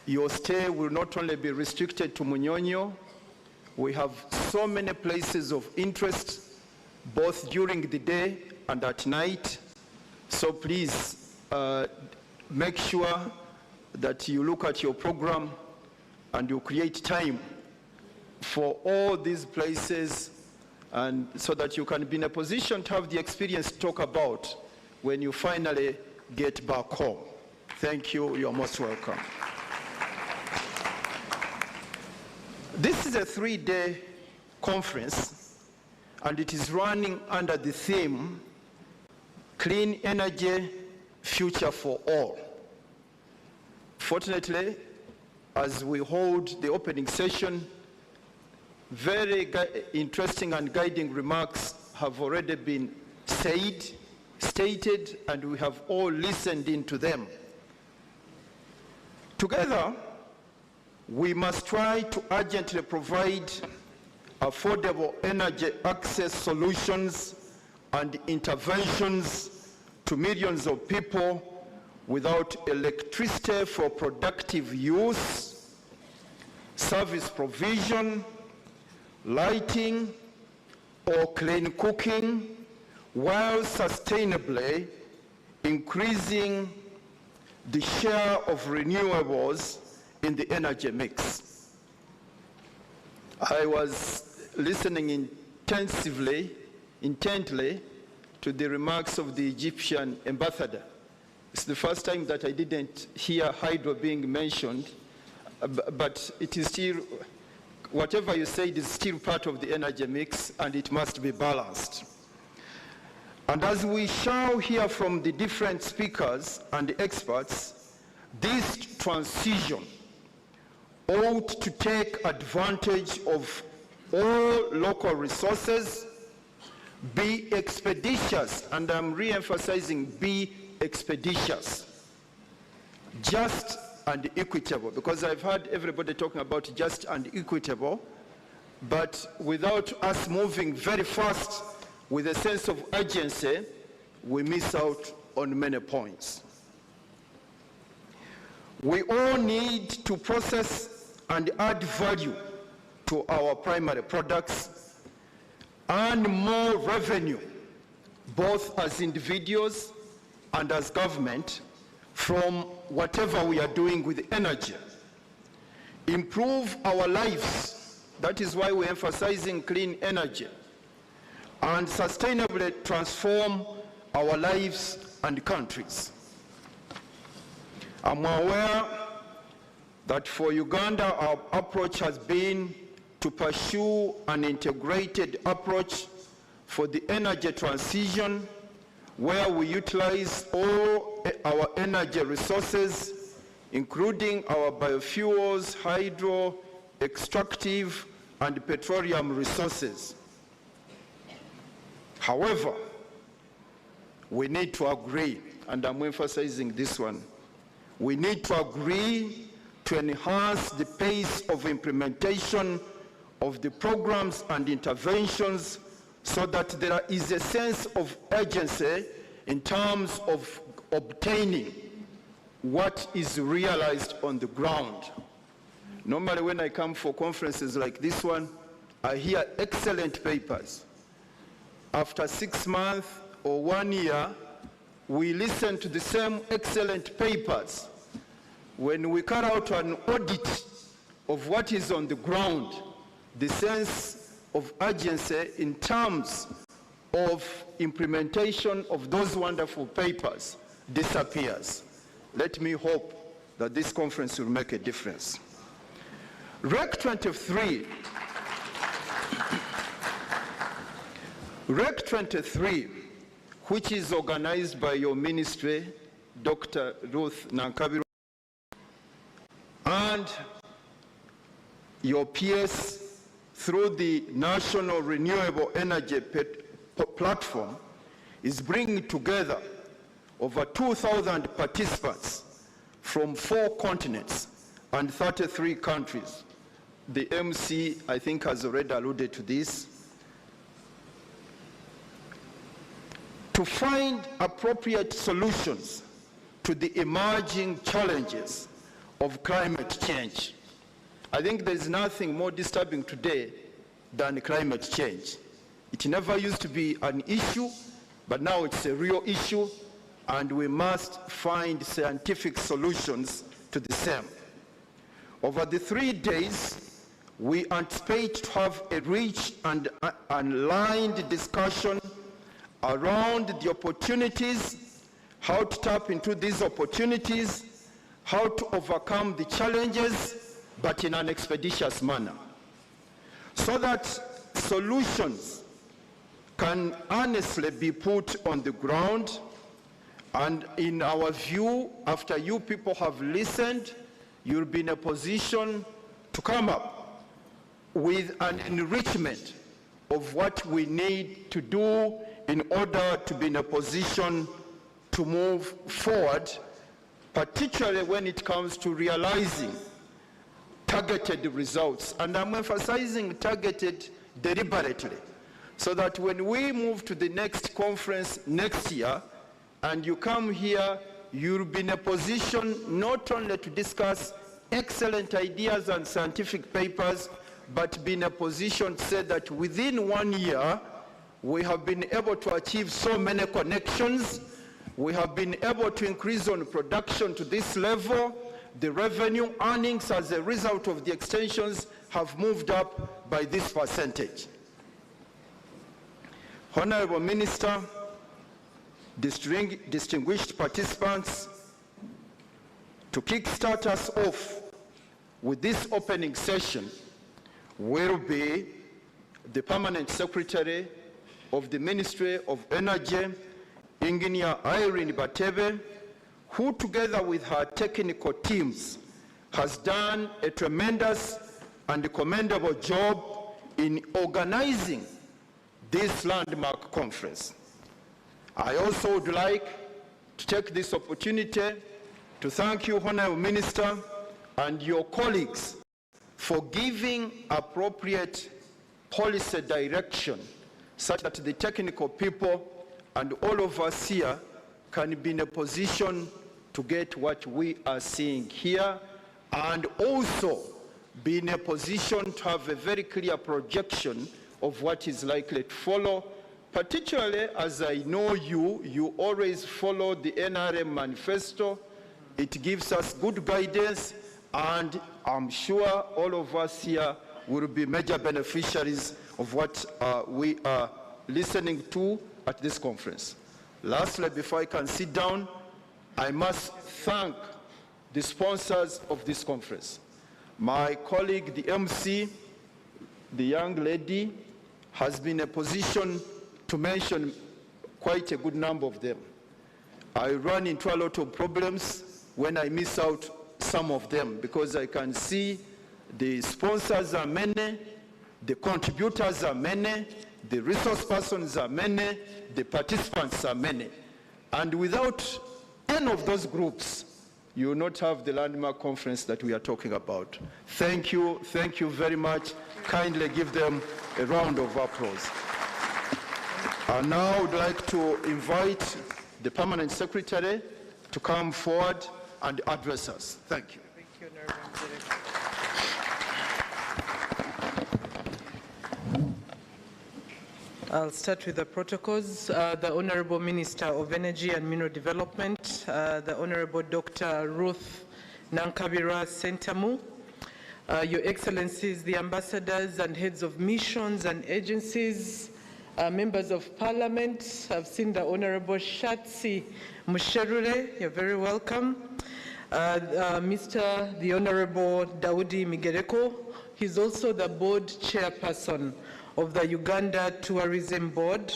your stay will not only be restricted to Munyonyo. We have so many places of interest, both during the day and at night. So please make sure that you look at your program and you create time for all these places, and so that you can be in a position to have the experience to talk about when you finally get back home. Thank you. You're most welcome. This is a 3-day conference, and it is running under the theme, Clean Energy, Future for All. Fortunately, as we hold the opening session, very interesting and guiding remarks have already been stated, and we have all listened into them. Together, we must try to urgently provide affordable energy access solutions and interventions to millions of people without electricity for productive use, service provision, lighting, or clean cooking, while sustainably increasing the share of renewables in the energy mix. I was listening intently to the remarks of the Egyptian ambassador. It's the first time that I didn't hear hydro being mentioned, but it is still, whatever you said is still part of the energy mix, and it must be balanced. And as we shall hear from the different speakers and the experts, this transition ought to take advantage of all local resources, be expeditious, and I'm re-emphasizing be expeditious, just and equitable, because I've heard everybody talking about just and equitable, but without us moving very fast with a sense of urgency, we miss out on many points. We all need to process and add value to our primary products, earn more revenue, both as individuals and as government, from whatever we are doing with energy. Improve our lives, that is why we're emphasizing clean energy, and sustainably transform our lives and countries. I'm aware that for Uganda, our approach has been to pursue an integrated approach for the energy transition, where we utilize all our energy resources, including our biofuels, hydro, extractive, and petroleum resources. However, we need to agree, and I'm emphasizing this one, we need to agree to enhance the pace of implementation of the programs and interventions so that there is a sense of urgency in terms of obtaining what is realized on the ground. Normally when I come for conferences like this one, I hear excellent papers. After 6 months or 1 year, we listen to the same excellent papers. When we carry out an audit of what is on the ground, the sense of urgency in terms of implementation of those wonderful papers disappears. Let me hope that this conference will make a difference. Rec 23, which is organized by your ministry, Dr. Ruth Nankabiru, and your peers through the National Renewable Energy Platform, is bringing together over 2,000 participants from 4 continents and 33 countries. The MC, I think, has already alluded to this. To find appropriate solutions to the emerging challenges of climate change. I think there's nothing more disturbing today than climate change. It never used to be an issue, but now it's a real issue, and we must find scientific solutions to the same. Over the 3 days, we anticipate to have a rich and aligned discussion around the opportunities, how to tap into these opportunities, how to overcome the challenges, but in an expeditious manner, so that solutions can honestly be put on the ground. And in our view, after you people have listened, you'll be in a position to come up with an enrichment of what we need to do in order to be in a position to move forward, particularly when it comes to realizing targeted results. And I'm emphasizing targeted deliberately, so that when we move to the next conference next year, and you come here, you'll be in a position not only to discuss excellent ideas and scientific papers, but be in a position to say that within 1 year, we have been able to achieve so many connections, we have been able to increase on production to this level, the revenue earnings as a result of the extensions have moved up by this percentage. Honorable Minister, distinguished participants, to kickstart us off with this opening session will be the Permanent Secretary of the Ministry of Energy, Engineer Irene Batebe, who together with her technical teams has done a tremendous and commendable job in organizing this landmark conference. I also would like to take this opportunity to thank you, Honorable Minister, and your colleagues for giving appropriate policy direction such that the technical people and all of us here can be in a position to get what we are seeing here, and also be in a position to have a very clear projection of what is likely to follow, particularly as I know you always follow the NRM manifesto. It gives us good guidance, and I'm sure all of us here will be major beneficiaries of what we are listening to at this conference. Lastly, before I can sit down, I must thank the sponsors of this conference. My colleague, the MC, the young lady, has been in a position to mention quite a good number of them. I run into a lot of problems when I miss out some of them, because I can see the sponsors are many, the contributors are many, the resource persons are many, the participants are many. And without any of those groups, you will not have the landmark conference that we are talking about. Thank you very much. Kindly give them a round of applause. And now I would like to invite the Permanent Secretary to come forward and address us. Thank you. Thank you, Honorable Director. I'll start with the protocols. The Honorable Minister of Energy and Mineral Development, the Honorable Dr. Ruth Nankabira Sentamu, Your Excellencies, the ambassadors and heads of missions and agencies, members of Parliament. I've seen the Honorable Shatsi Musherure, you're very welcome. The Honorable Daudi Migereko, he's also the board chairperson of the Uganda Tourism Board.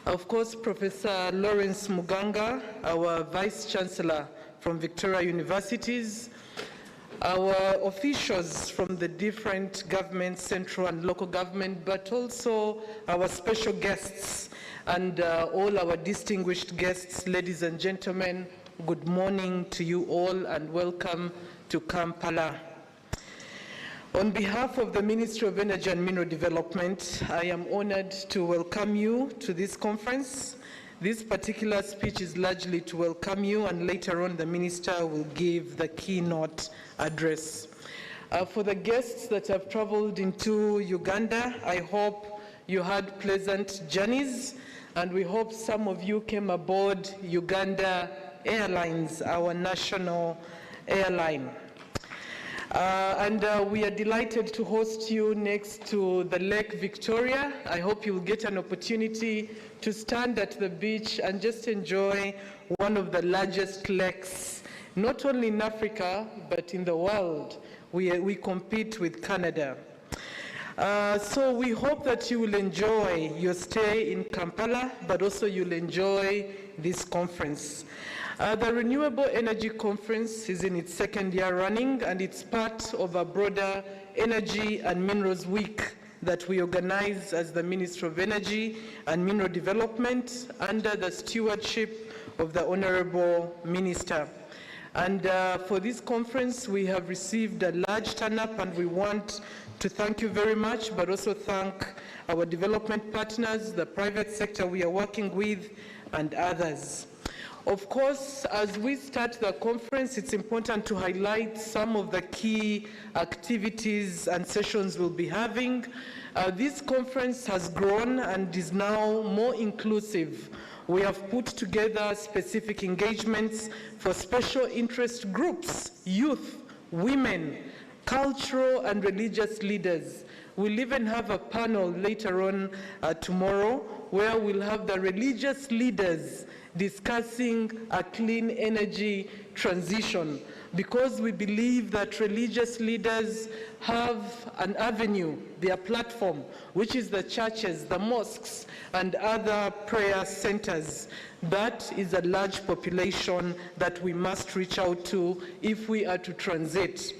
Of course, Professor Lawrence Muganga, our Vice Chancellor from Victoria Universities, our officials from the different governments, central and local government, but also our special guests and all our distinguished guests, ladies and gentlemen, good morning to you all and welcome to Kampala. On behalf of the Ministry of Energy and Mineral Development, I am honored to welcome you to this conference. This particular speech is largely to welcome you, and later on the Minister will give the keynote address. For the guests that have traveled into Uganda, I hope you had pleasant journeys, and we hope some of you came aboard Uganda Airlines, our national airline. We are delighted to host you next to the Lake Victoria. I hope you'll get an opportunity to stand at the beach and just enjoy one of the largest lakes, not only in Africa, but in the world. We compete with Canada. So we hope that you will enjoy your stay in Kampala, but also you'll enjoy this conference. The Renewable Energy Conference is in its second year running, and it's part of a broader Energy and Minerals Week that we organize as the Ministry of Energy and Mineral Development under the stewardship of the Honorable Minister. And for this conference, we have received a large turn-up, and we want to thank you very much, but also thank our development partners, the private sector we are working with, and others. Of course, as we start the conference, it's important to highlight some of the key activities and sessions we'll be having. This conference has grown and is now more inclusive. We have put together specific engagements for special interest groups, youth, women, cultural and religious leaders. We'll even have a panel later on tomorrow where we'll have the religious leaders discussing a clean energy transition, because we believe that religious leaders have an avenue, their platform, which is the churches, the mosques, and other prayer centers. That is a large population that we must reach out to if we are to transit.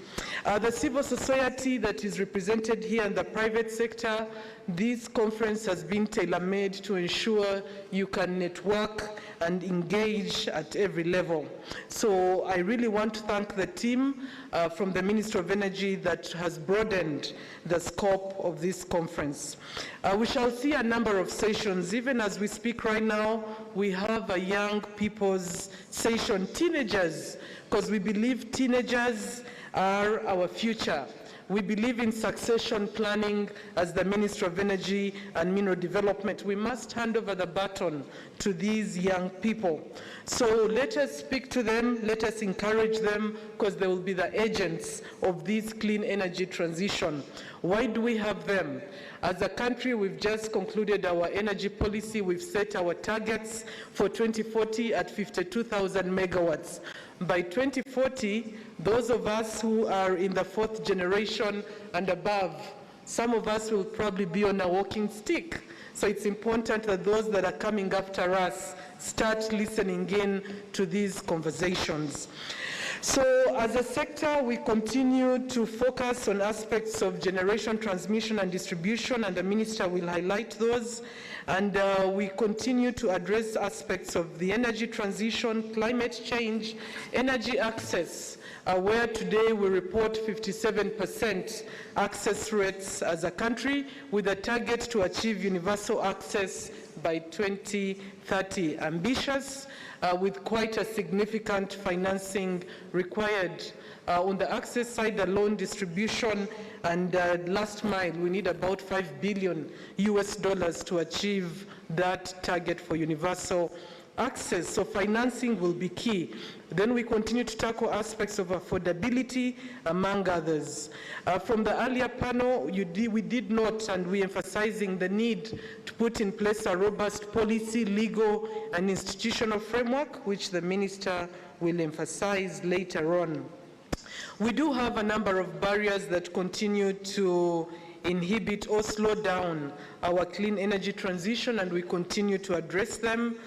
The civil society that is represented here in the private sector, this conference has been tailor-made to ensure you can network and engage at every level. So I really want to thank the team from the Ministry of Energy that has broadened the scope of this conference. We shall see a number of sessions. Even as we speak right now, we have a young people's session, teenagers, because we believe teenagers are our future. We believe in succession planning as the Ministry of Energy and Mineral Development. We must hand over the baton to these young people. So let us speak to them, let us encourage them, because they will be the agents of this clean energy transition. Why do we have them? As a country, we've just concluded our energy policy. We've set our targets for 2040 at 52,000 megawatts. By 2040, those of us who are in the fourth generation and above, some of us will probably be on a walking stick. So it's important that those that are coming after us start listening in to these conversations. So as a sector, we continue to focus on aspects of generation, transmission, and distribution, and the minister will highlight those. And we continue to address aspects of the energy transition, climate change, energy access, where today we report 57% access rates as a country, with a target to achieve universal access by 2030. Ambitious, with quite a significant financing required. On the access side, the loan distribution and last mile, we need about $5 billion to achieve that target for universal access. So financing will be key. Then we continue to tackle aspects of affordability, among others. From the earlier panel, we did note, and we emphasizing the need to put in place a robust policy, legal, and institutional framework, which the minister will emphasize later on. We do have a number of barriers that continue to inhibit or slow down our clean energy transition, and we continue to address them.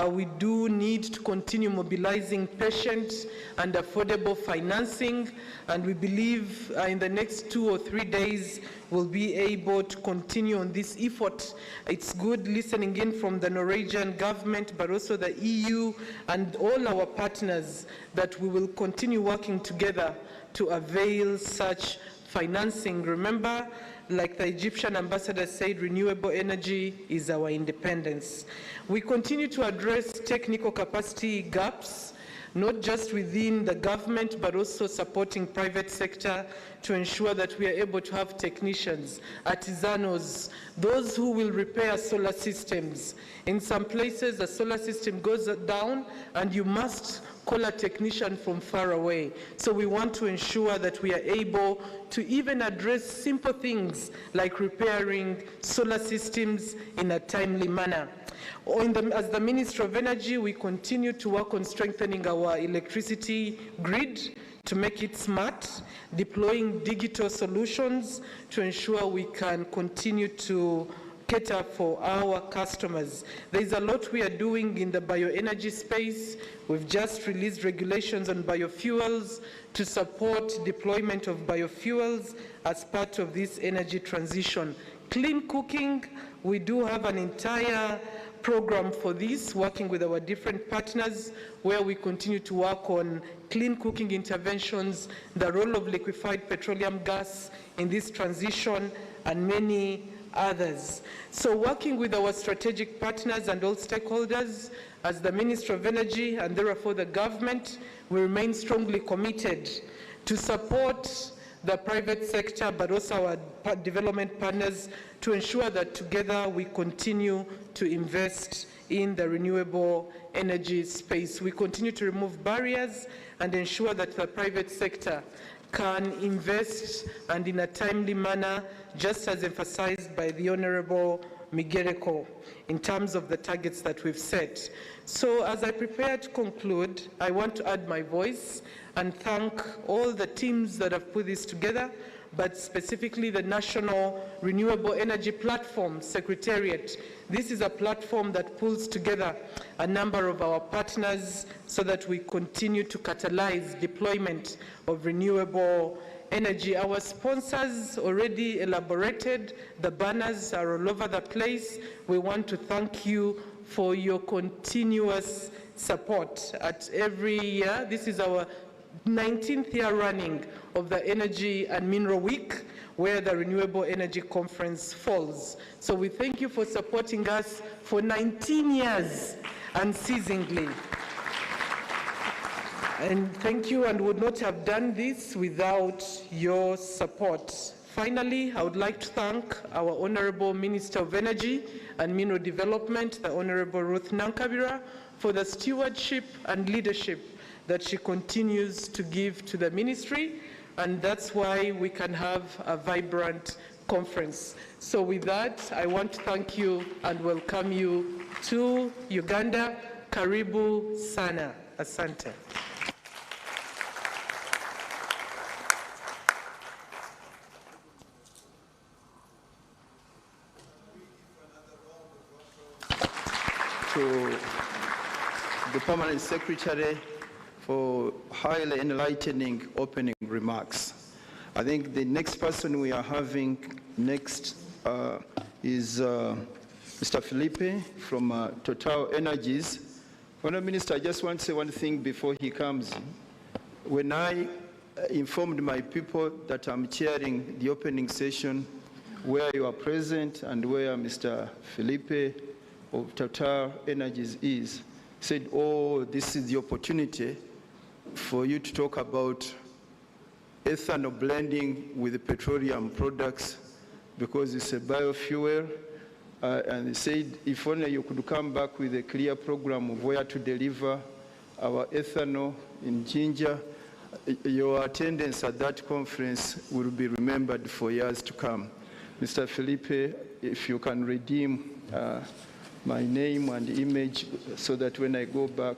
We do need to continue mobilizing patient and affordable financing, and we believe in the next 2 or 3 days we'll be able to continue on this effort. It's good listening in from the Norwegian government, but also the EU and all our partners, that we will continue working together to avail such financing. Remember, like the Egyptian ambassador said, renewable energy is our independence. We continue to address technical capacity gaps, not just within the government, but also supporting private sector to ensure that we are able to have technicians, artisanals, those who will repair solar systems. In some places, the solar system goes down and you must call a technician from far away. So we want to ensure that we are able to even address simple things like repairing solar systems in a timely manner. As the Ministry of Energy, we continue to work on strengthening our electricity grid to make it smart, deploying digital solutions to ensure we can continue to cater for our customers. There's a lot we are doing in the bioenergy space. We've just released regulations on biofuels to support deployment of biofuels as part of this energy transition. Clean cooking, we do have an entire program for this, working with our different partners, where we continue to work on clean cooking interventions, the role of liquefied petroleum gas in this transition, and many others. So working with our strategic partners and all stakeholders, as the Ministry of Energy and therefore the government, we remain strongly committed to support the private sector, but also our development partners, to ensure that together we continue to invest in the renewable energy space. We continue to remove barriers and ensure that the private sector can invest, and in a timely manner, just as emphasized by the Honorable Migereko, in terms of the targets that we've set. So as I prepare to conclude, I want to add my voice and thank all the teams that have put this together, but specifically the National Renewable Energy Platform Secretariat. This is a platform that pulls together a number of our partners so that we continue to catalyze deployment of renewable energy. Our sponsors already elaborated, the banners are all over the place. We want to thank you for your continuous support at every year. This is our 19th year running of the Energy and Mineral Week, where the Renewable Energy Conference falls. So we thank you for supporting us for 19 years unceasingly. And thank you, and would not have done this without your support. Finally, I would like to thank our Honorable Minister of Energy and Mineral Development, the Honorable Ruth Nankabira, for the stewardship and leadership that she continues to give to the ministry, and that's why we can have a vibrant conference. So with that, I want to thank you and welcome you to Uganda. Karibu sana. Asante. To the Permanent Secretary for highly enlightening opening remarks. I think the next person we are having next is Mr. Felipe from Total Energies. Honourable Minister, I just want to say one thing before he comes. When I informed my people that I'm chairing the opening session where you are present and where Mr. Felipe of Total Energies is, said, oh, this is the opportunity for you to talk about ethanol blending with petroleum products because it's a biofuel. And he said, if only you could come back with a clear program of where to deliver our ethanol in Jinja, your attendance at that conference will be remembered for years to come. Mr. Felipe, if you can redeem my name and image so that when I go back,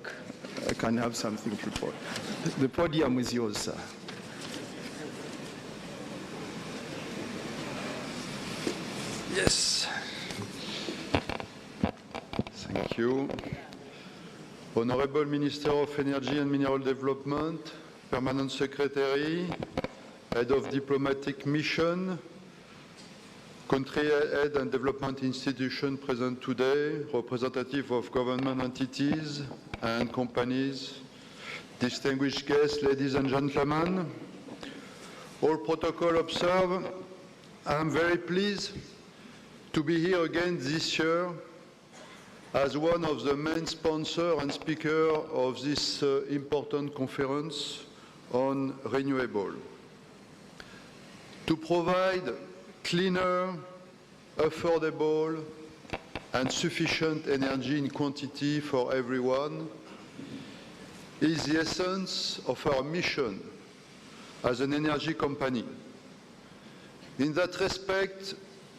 I can have something to report. The podium is yours, sir. Yes. Thank you. Honorable Minister of Energy and Mineral Development, Permanent Secretary, Head of Diplomatic Mission, Country Head and Development Institution present today, representative of government entities and companies, distinguished guests, ladies and gentlemen, all protocol observed. I'm very pleased to be here again this year as one of the main sponsors and speakers of this important conference on renewable. To provide cleaner, affordable, and sufficient energy in quantity for everyone is the essence of our mission as an energy company. In that respect,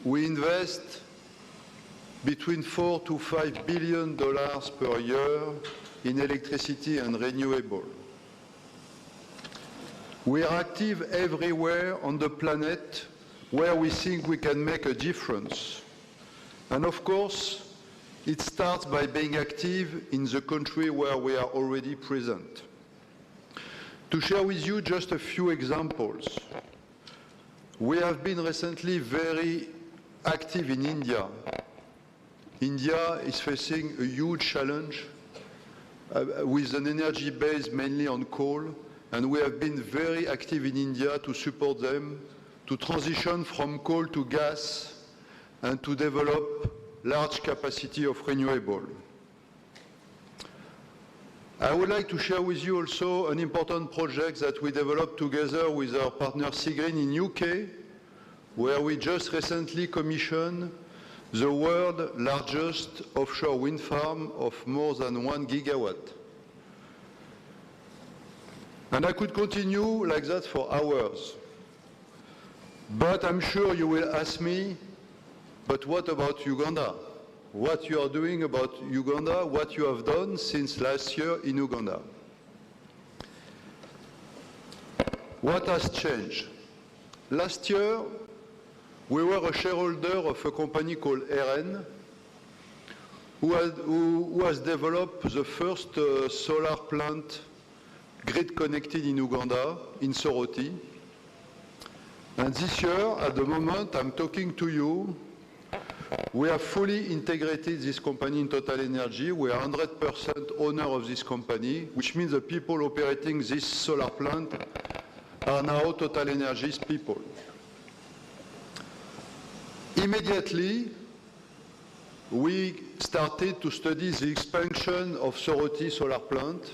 we invest between $4 to $5 billion per year in electricity and renewable. We are active everywhere on the planet where we think we can make a difference. And of course, it starts by being active in the country where we are already present. To share with you just a few examples, we have been recently very active in India. India is facing a huge challenge with an energy base mainly on coal, and we have been very active in India to support them to transition from coal to gas and to develop large capacity of renewable. I would like to share with you also an important project that we developed together with our partner Seagreen in UK, where we just recently commissioned the world's largest offshore wind farm of more than 1 gigawatt. And I could continue like that for hours. But I'm sure you will ask me, but what about Uganda? What you are doing about Uganda, what you have done since last year in Uganda. What has changed? Last year, we were a shareholder of a company called RN, who has developed the first solar plant grid connected in Uganda, in Soroti. And this year, at the moment I'm talking to you, we have fully integrated this company in Total Energy. We are 100% owner of this company, which means the people operating this solar plant are now Total Energy's people. Immediately, we started to study the expansion of Soroti solar plant,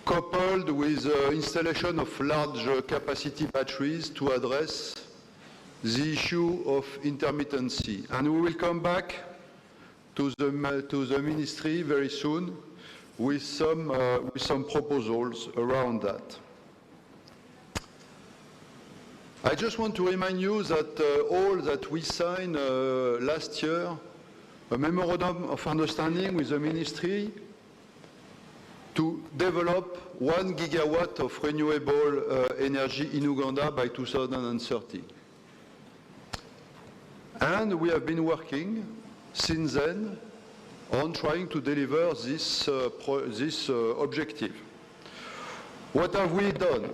coupled with the installation of large capacity batteries to address the issue of intermittency. And we will come back to the ministry very soon with some proposals around that. I just want to remind you that all that we signed last year, a memorandum of understanding with the ministry to develop 1 gigawatt of renewable energy in Uganda by 2030. And we have been working since then on trying to deliver this objective. What have we done?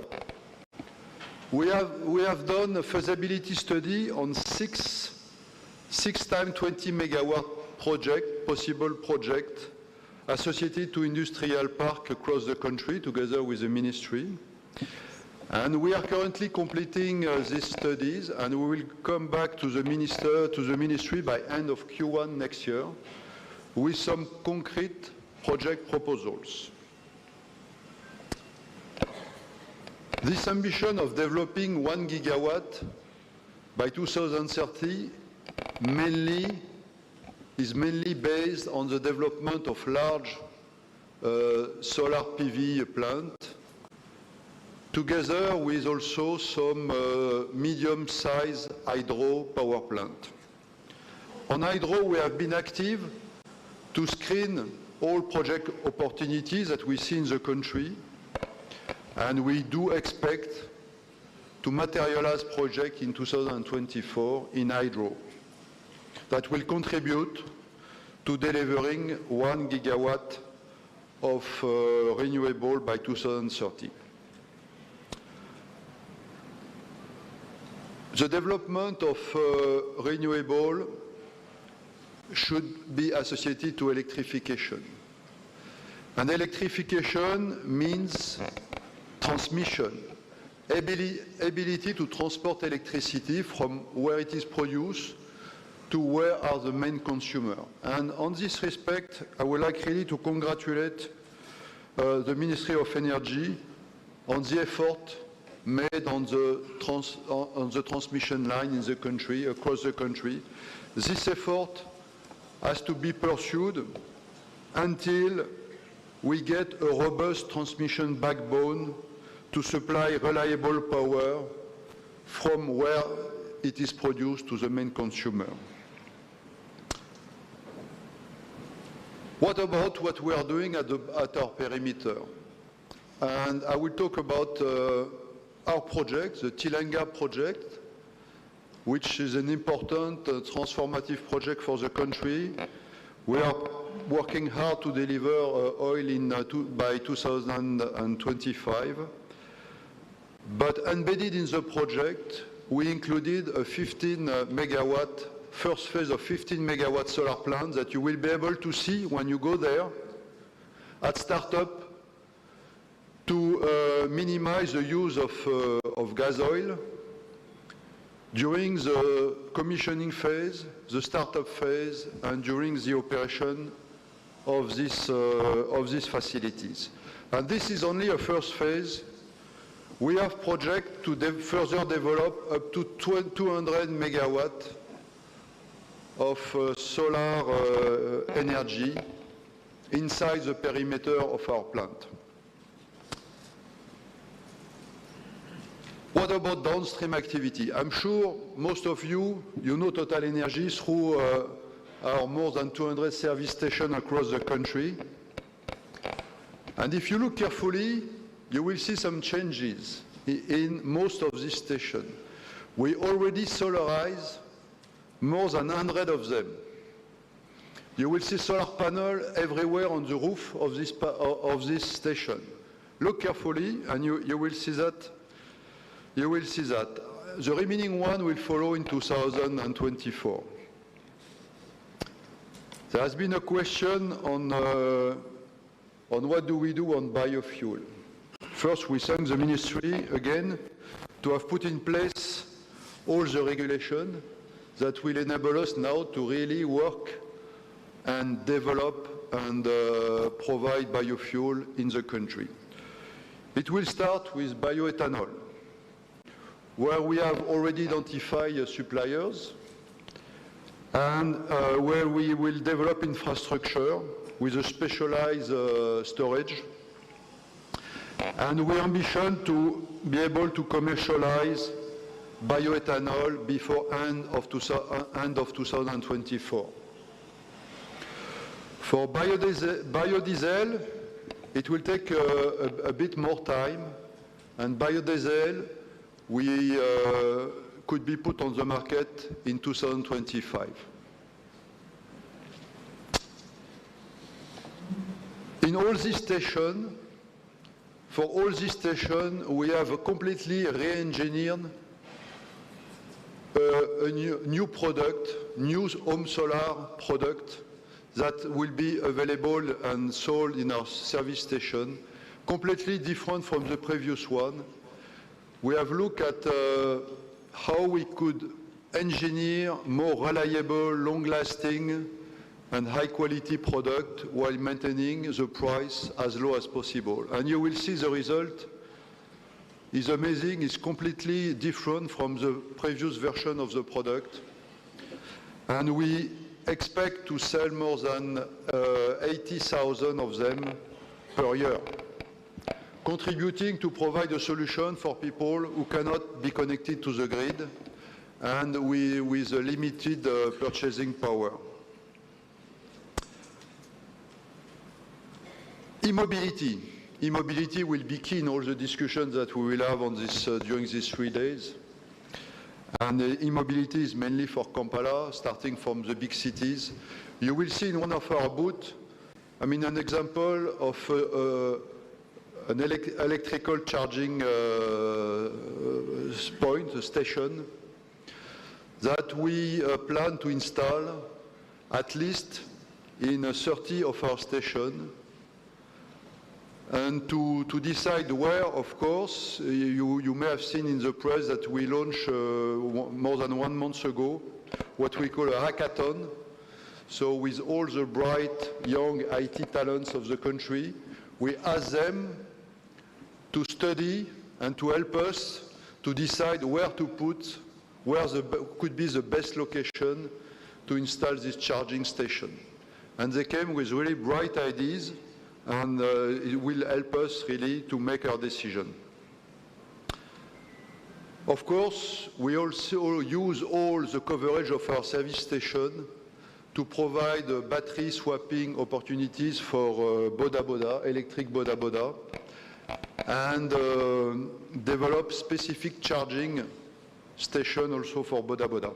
We have done a feasibility study on six times 20 megawatt project, possible project, associated to industrial park across the country together with the ministry. And we are currently completing these studies, and we will come back to the ministry by end of Q1 next year with some concrete project proposals. This ambition of developing 1 gigawatt by 2030 is mainly based on the development of large solar PV plant, together with also some medium-sized hydro power plant. On hydro, we have been active to screen all project opportunities that we see in the country, and we do expect to materialize project in 2024 in hydro that will contribute to delivering 1 gigawatt of renewable by 2030. The development of renewable should be associated to electrification. And electrification means transmission, ability to transport electricity from where it is produced to where are the main consumers. And on this respect, I would like really to congratulate the Ministry of Energy on the effort made on the transmission line in the country, across the country. This effort has to be pursued until we get a robust transmission backbone to supply reliable power from where it is produced to the main consumer. What about what we are doing at our perimeter? and I will talk about our project, the Tilenga project, which is an important transformative project for the country. We are working hard to deliver oil by 2025. But embedded in the project, we included a 15 megawatt, first phase of 15 megawatt solar plant that you will be able to see when you go there at startup to minimize the use of gas oil during the commissioning phase, the startup phase, and during the operation of these facilities. And this is only a first phase. We have projects to further develop up to 200 megawatt of solar energy inside the perimeter of our plant. What about downstream activity? I'm sure most of you know Total Energy through our more than 200 service stations across the country. And if you look carefully, you will see some changes in most of these stations. We already solarize more than 100 of them. You will see solar panels everywhere on the roof of this station. Look carefully and you will see that. You will see that. The remaining one will follow in 2024. There has been a question on what do we do on biofuel. First, we thank the ministry again to have put in place all the regulation that will enable us now to really work and develop and provide biofuel in the country. It will start with bioethanol, where we have already identified suppliers and where we will develop infrastructure with a specialized storage. And we ambition to be able to commercialize bioethanol before end of 2024. For biodiesel, it will take a bit more time, and biodiesel we could be put on the market in 2025. In all these stations, for all these stations, we have a completely re-engineered a new product, new home solar product that will be available and sold in our service station, completely different from the previous one. We have looked at how we could engineer more reliable, long-lasting, and high-quality product while maintaining the price as low as possible. And you will see the result is amazing. It's completely different from the previous version of the product. And we expect to sell more than 80,000 of them per year, contributing to provide a solution for people who cannot be connected to the grid and with a limited purchasing power. E-mobility. E-mobility will be key in all the discussions that we will have on this during these 3 days. And e-mobility is mainly for Kampala, starting from the big cities. You will see in one of our booths, an example of an electrical charging point, a station, that we plan to install at least in 30 of our stations. And to decide where, of course, you may have seen in the press that we launched more than 1 month ago what we call a hackathon. So with all the bright young IT talents of the country, we ask them to study and to help us to decide where to put, could be the best location to install this charging station. And they came with really bright ideas, and it will help us really to make our decision. Of course, we also use all the coverage of our service station to provide battery swapping opportunities for Boda Boda, electric Boda Boda. and develop specific charging station also for Boda Boda.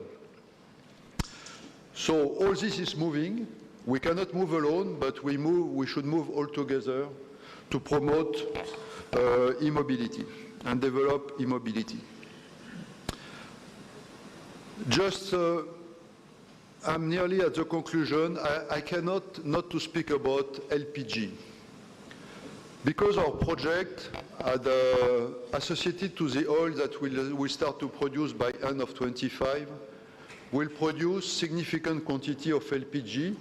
So all this is moving. We cannot move alone, but we should move all together to promote e-mobility and develop e-mobility. Just, I'm nearly at the conclusion. I cannot not to speak about LPG. Because our project associated to the oil that we start to produce by end of 25 will produce significant quantity of LPG,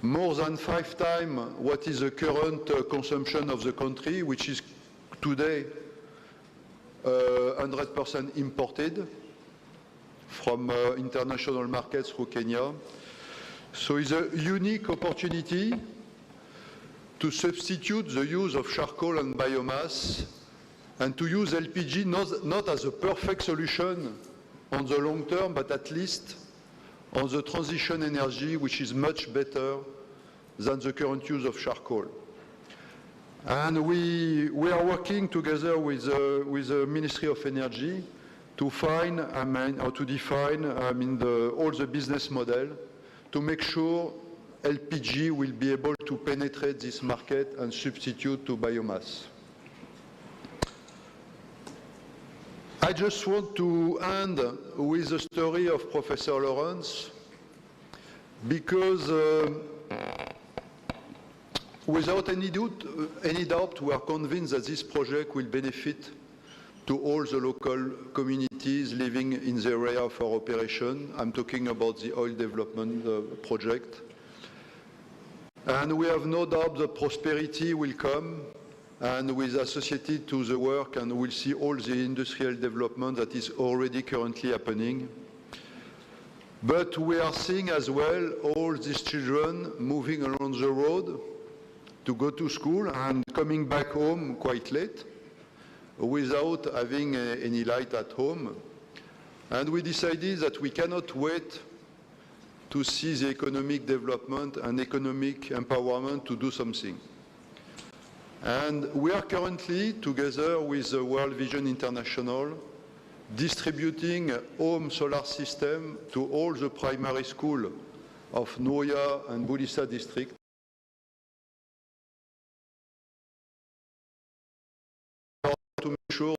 more than 5 times what is the current consumption of the country, which is today 100% imported from international markets through Kenya. So it's a unique opportunity to substitute the use of charcoal and biomass and to use LPG not as a perfect solution on the long term, but at least on the transition energy, which is much better than the current use of charcoal. And we are working together with the Ministry of Energy to find, or to define, all the business model to make sure LPG will be able to penetrate this market and substitute to biomass. I just want to end with the story of Professor Lawrence, because without any doubt, we are convinced that this project will benefit to all the local communities living in the area of our operation. I'm talking about the oil development project. And we have no doubt that prosperity will come and with associated to the work, and we'll see all the industrial development that is already currently happening. But we are seeing as well all these children moving along the road to go to school and coming back home quite late without having any light at home. And we decided that we cannot wait to see the economic development and economic empowerment to do something. And we are currently, together with the World Vision International, distributing home solar system to all the primary schools of Noya and Bulisa district. To make sure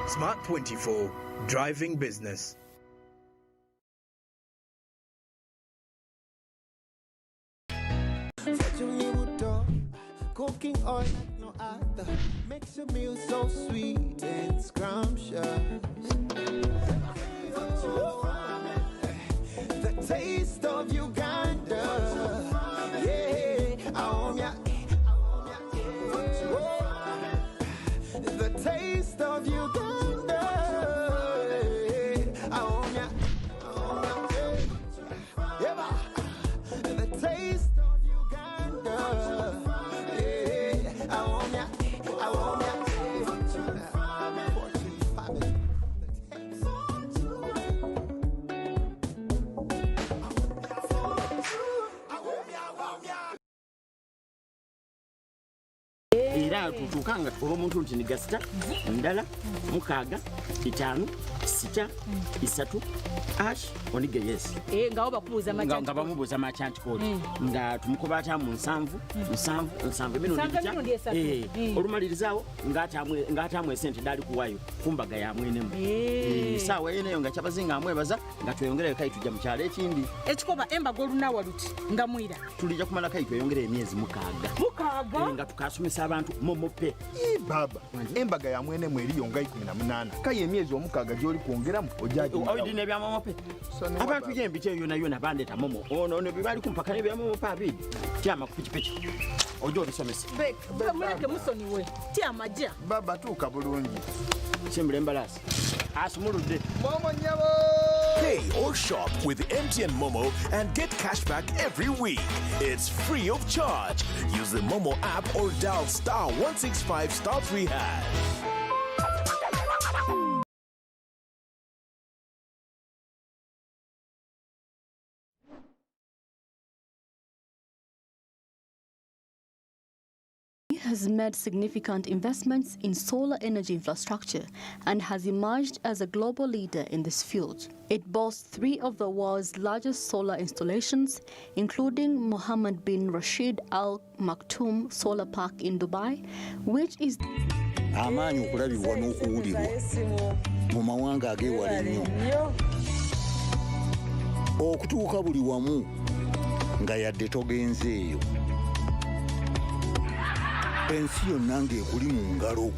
Smart 24, driving business. Cooking oil like no other makes your meal so sweet and scrumptious. The taste of Uganda, yeah, the taste of Uganda, the taste of Uganda. Era era tutukanga olw'omuntu nti nigasita ndala mukaaga itaano sita isatu ash onige yes nga bamubuuza machanti code nga tumukuba atamu nsanvu olumalirizawo ng'atamu esente dali kuwayo kumbaga ya mwenemu saawa yeneyo nga kyabazinga amwebaza nga tweyongereyo kayito tujja mu kyalo ekindi ekikoba embaga olunawa luti nga mwira tulijja kumala kayito yongere emyezi mukaaga nga tukasomesa abantu momope baba embaga ya mwenemu eriyo nga 18 kaye emyezi omukaaga gyoli kwongeramu ojajidina ebya momope abantu gyembiti eyo yona bandeeta momo ono ne bibali kumpaka nebya momope abiri tyama ku pikipiki ojo obisomesa muleke musoniwe tyamaja baba tuuka bulungi simbula embalasi asumuludde momo nyabo. Pay or shop with MTN Momo and get cash back every week. It's free of charge. Use the Momo app or dial *165*3#. Has made significant investments in solar energy infrastructure and has emerged as a global leader in this field. It boasts 3 of the world's largest solar installations, including Mohammed bin Rashid Al Maktoum Solar Park in Dubai, which is amaanyi okulabibwa n'okuwulirwa mu mawanga ageewala ennyo okutuuka buli wamu nga yadde togenzeeyo ensi yonna ng'ekuli mu ngalo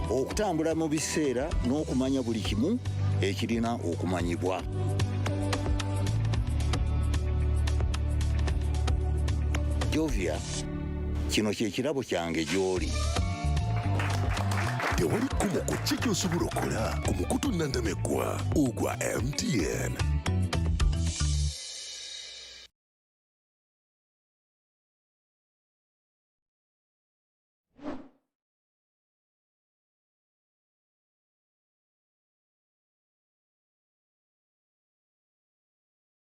okutambula mu biseera n'okumanya buli kimu ekirina okumanyibwa Jovia kino kye kirabo kyange gy'oli tewali kkubo ku ki ky'osobola okukola ku mukutu nnandameggwa ogwa MTN.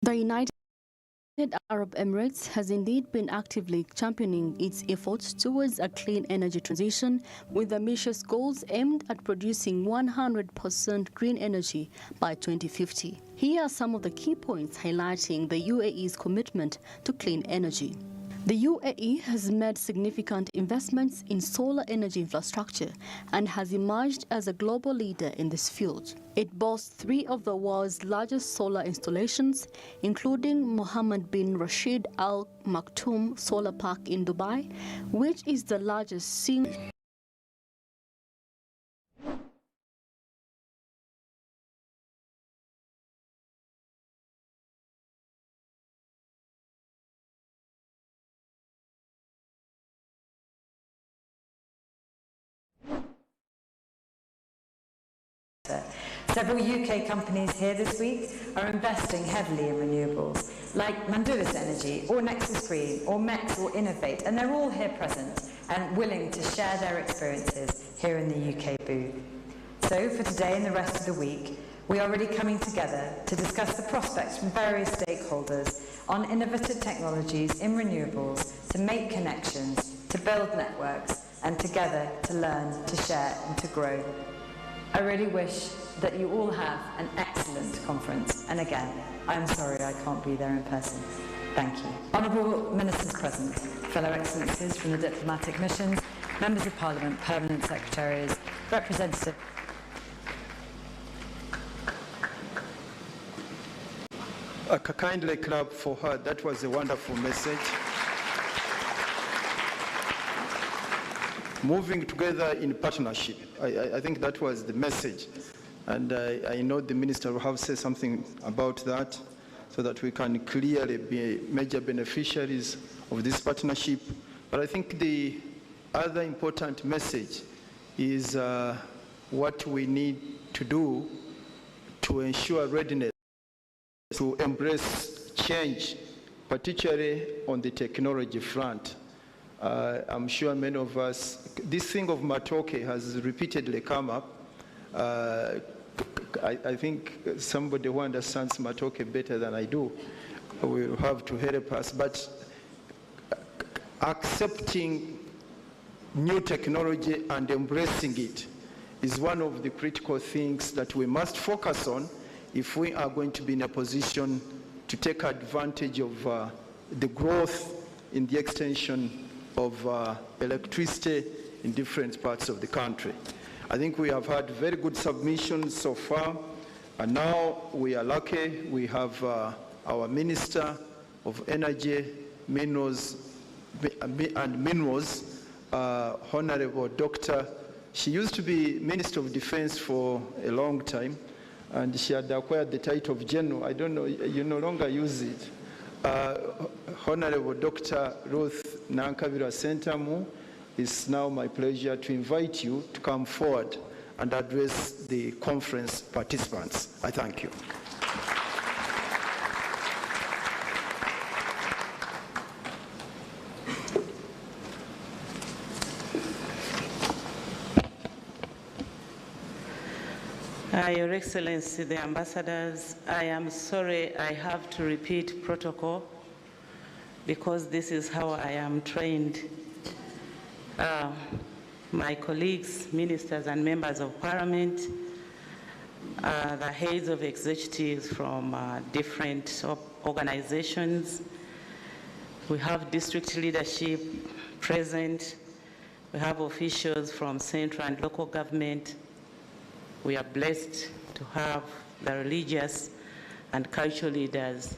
The United Arab Emirates has indeed been actively championing its efforts towards a clean energy transition with ambitious goals aimed at producing 100% green energy by 2050. Here are some of the key points highlighting the UAE's commitment to clean energy. The UAE has made significant investments in solar energy infrastructure and has emerged as a global leader in this field. It boasts 3 of the world's largest solar installations, including Mohammed bin Rashid Al Maktoum Solar Park in Dubai, which is the largest single Several UK companies here this week are investing heavily in renewables, like Mandulis Energy, or Nexus Green, or MEX, or Innovate, and they're all here present and willing to share their experiences here in the UK booth. So for today and the rest of the week, we are really coming together to discuss the prospects from various stakeholders on innovative technologies in renewables to make connections, to build networks, and together to learn, to share, and to grow. I really wish that you all have an excellent conference. And again, I'm sorry I can't be there in person. Thank you. Honourable Ministers present, fellow excellencies from the diplomatic missions, members of Parliament, permanent secretaries, representatives. A kindly clap for her. That was a wonderful message. Moving together in partnership. I think that was the message. And I know the Minister will have said something about that so that we can clearly be major beneficiaries of this partnership. But I think the other important message is what we need to do to ensure readiness to embrace change, particularly on the technology front. I'm sure many of us, this thing of Matoke has repeatedly come up. I think somebody who understands Matoke better than I do will have to help us. But accepting new technology and embracing it is one of the critical things that we must focus on if we are going to be in a position to take advantage of the growth in the extension of electricity in different parts of the country. I think we have had very good submissions so far, and now we are lucky. We have our Minister of Energy, Minerals, Honorable Dr. She used to be Minister of Defense for a long time, and she had acquired the title of General. I don't know, you no longer use it. Honorable Dr. Ruth Nankabira Sentamu, it's now my pleasure to invite you to come forward and address the conference participants. I thank you. Your Excellency, the ambassadors, I am sorry I have to repeat protocol because this is how I am trained. My colleagues, ministers and members of parliament, the heads of executives from different organizations, we have district leadership present, we have officials from central and local government. We are blessed to have the religious and cultural leaders,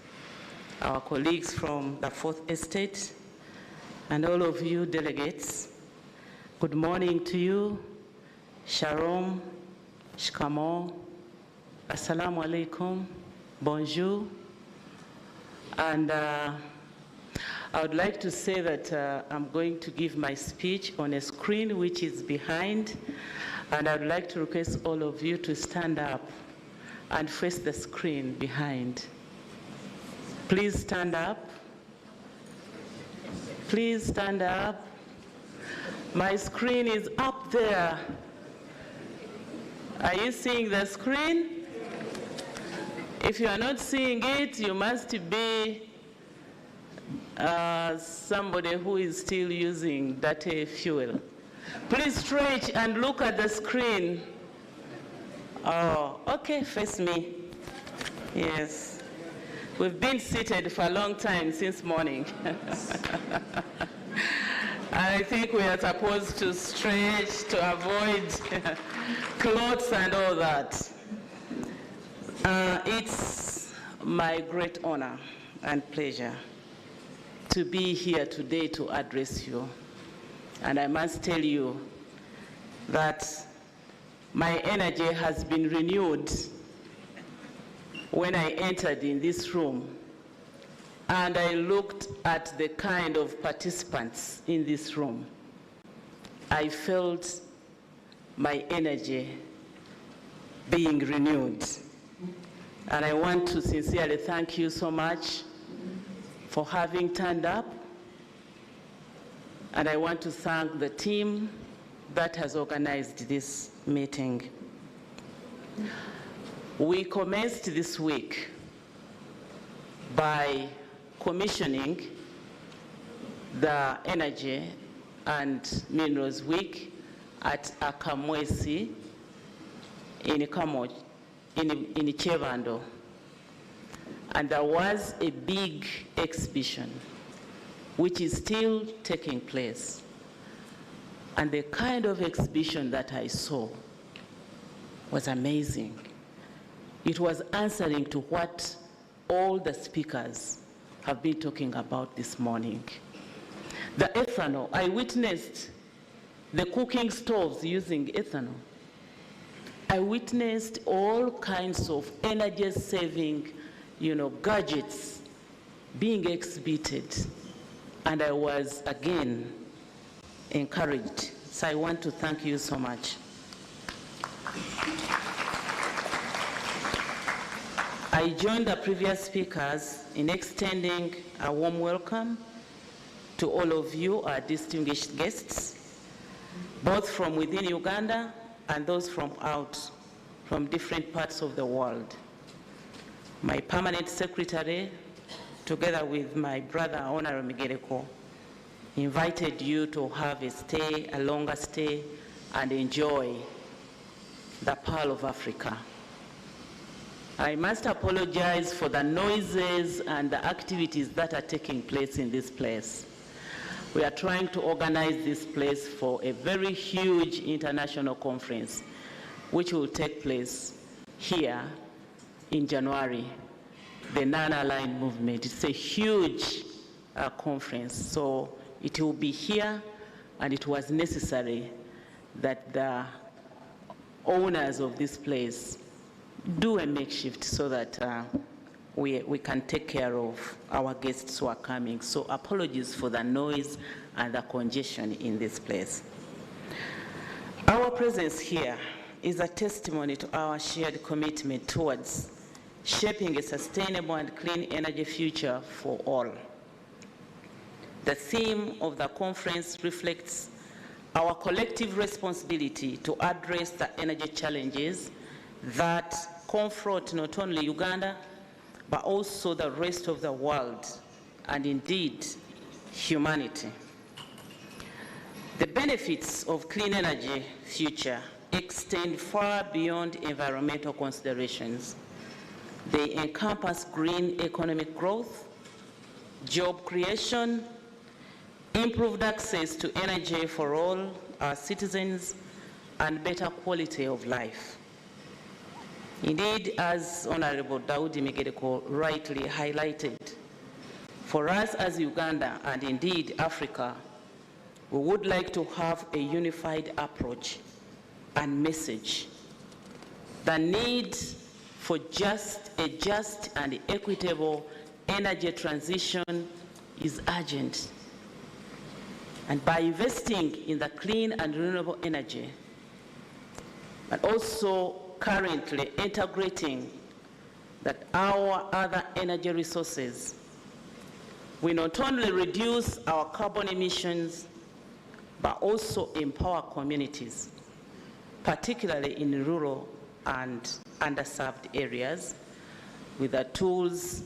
our colleagues from the Fourth Estate, and all of you delegates. Good morning to you. Shalom, shkamo, assalamu alaikum, bonjour. And I would like to say that I'm going to give my speech on a screen which is behind. And I'd like to request all of you to stand up and face the screen behind. Please stand up. Please stand up. My screen is up there. Are you seeing the screen? If you are not seeing it, you must be somebody who is still using dirty fuel. Please stretch and look at the screen. Oh, okay, face me. Yes. We've been seated for a long time since morning. I think we are supposed to stretch to avoid clothes and all that. It's my great honor and pleasure to be here today to address you. And I must tell you that my energy has been renewed when I entered in this room and I looked at the kind of participants in this room. I felt my energy being renewed. And I want to sincerely thank you so much for having turned up. And I want to thank the team that has organized this meeting. We commenced this week by commissioning the Energy and Minerals Week at Akamwesi in Chevando. And there was a big exhibition which is still taking place. And the kind of exhibition that I saw was amazing. It was answering to what all the speakers have been talking about this morning. The ethanol, I witnessed the cooking stoves using ethanol. I witnessed all kinds of energy-saving, gadgets being exhibited. And I was, again, encouraged. So I want to thank you so much. I joined the previous speakers in extending a warm welcome to all of you, our distinguished guests, both from within Uganda and those from different parts of the world. My permanent secretary, together with my brother, Honorable Migereko, invited you to have a longer stay, and enjoy the Pearl of Africa. I must apologize for the noises and the activities that are taking place in this place. We are trying to organize this place for a very huge international conference, which will take place here in January, the non-aligned movement. It's a huge conference, so it will be here, and it was necessary that the owners of this place do a makeshift so that we can take care of our guests who are coming. So apologies for the noise and the congestion in this place. Our presence here is a testimony to our shared commitment towards shaping a sustainable and clean energy future for all. The theme of the conference reflects our collective responsibility to address the energy challenges that confront not only Uganda, but also the rest of the world, and indeed humanity. The benefits of clean energy future extend far beyond environmental considerations. They encompass green economic growth, job creation, improved access to energy for all our citizens, and better quality of life. Indeed, as Honorable Daudi Migereko rightly highlighted, for us as Uganda and indeed Africa, we would like to have a unified approach and message. The need for a just and equitable energy transition is urgent. And by investing in the clean and renewable energy, but also currently integrating that our other energy resources, we not only reduce our carbon emissions, but also empower communities, particularly in rural and underserved areas, with the tools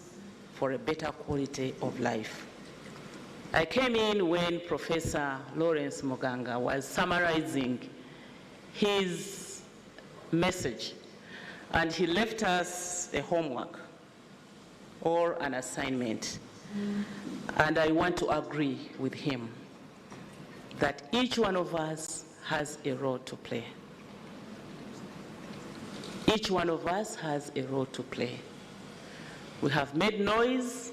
for a better quality of life. I came in when Professor Lawrence Muganga was summarizing his message, and he left us a homework or an assignment. And I want to agree with him that each one of us has a role to play. Each one of us has a role to play. We have made noise,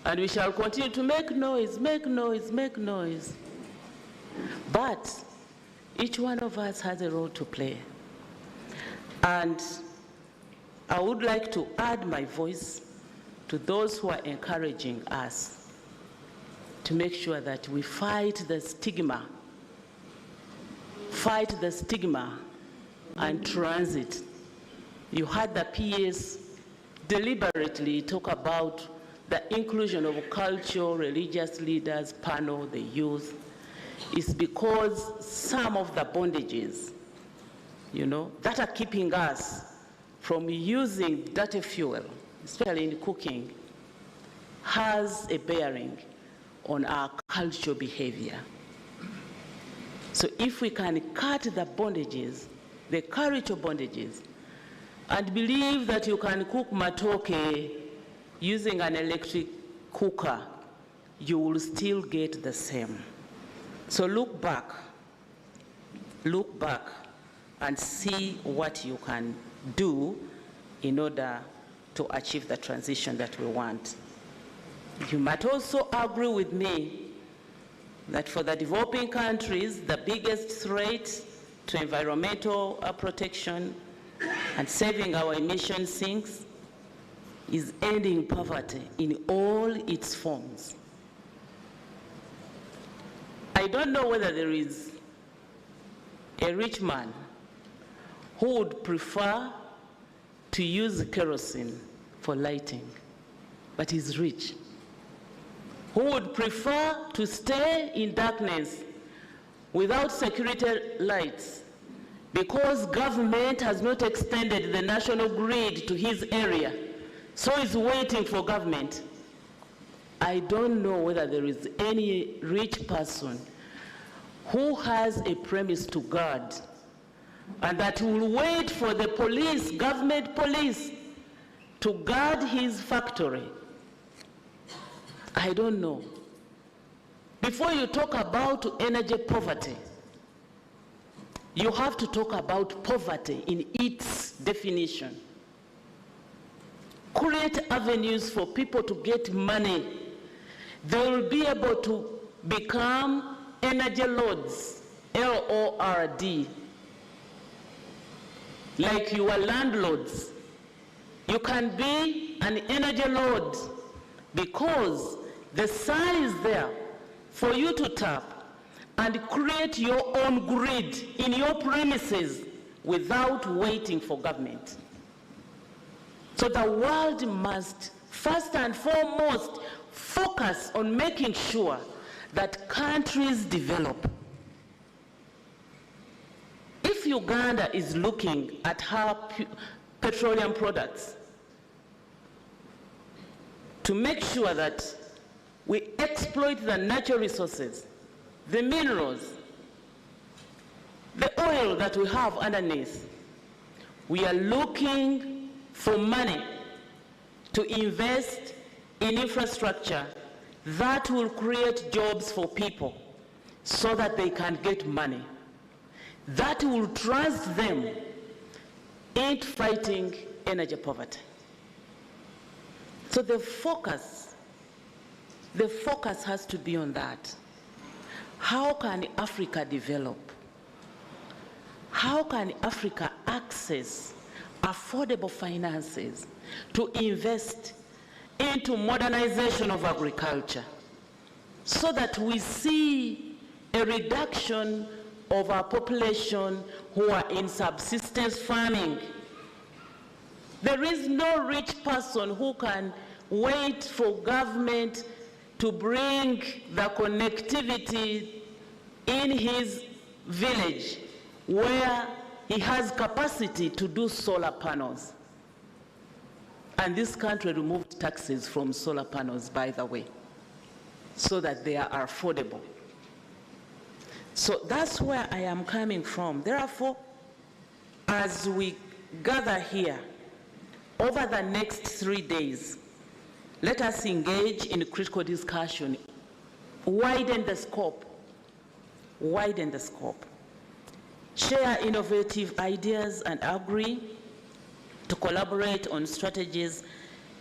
and we shall continue to make noise. But each one of us has a role to play. And I would like to add my voice to those who are encouraging us to make sure that we fight the stigma and transit. You heard the PS deliberately talk about the inclusion of cultural, religious leaders, panel, the youth. Is because some of the bondages, that are keeping us from using dirty fuel, especially in cooking, has a bearing on our cultural behavior. So if we can cut the bondages, the cultural bondages, and believe that you can cook matoke using an electric cooker, you will still get the same. So look back and see what you can do in order to achieve the transition that we want. You might also agree with me that for the developing countries, the biggest threat to environmental protection and saving our emission sinks is ending poverty in all its forms. I don't know whether there is a rich man who would prefer to use kerosene for lighting, but is rich. Who would prefer to stay in darkness without security lights because government has not extended the national grid to his area, so he's waiting for government. I don't know whether there is any rich person who has a premise to guard and that will wait for the police, government police, to guard his factory. I don't know. Before you talk about energy poverty, you have to talk about poverty in its definition. Create avenues for people to get money. They will be able to become energy lords, L-O-R-D, like you are landlords. You can be an energy lord because the sun is there for you to tap and create your own grid in your premises without waiting for government. So the world must first and foremost focus on making sure that countries develop. If Uganda is looking at her petroleum products to make sure that we exploit the natural resources, the minerals, the oil that we have underneath, we are looking for money to invest in infrastructure that will create jobs for people so that they can get money. That will trust them in fighting energy poverty. So the focus has to be on that. How can Africa develop? How can Africa access affordable finances to invest into modernization of agriculture so that we see a reduction of our population who are in subsistence farming? There is no rich person who can wait for government to bring the connectivity in his village where he has capacity to do solar panels. And this country removed taxes from solar panels, by the way, so that they are affordable. So that's where I am coming from. Therefore, as we gather here, over the next 3 days, let us engage in critical discussion, widen the scope, share innovative ideas and agree to collaborate on strategies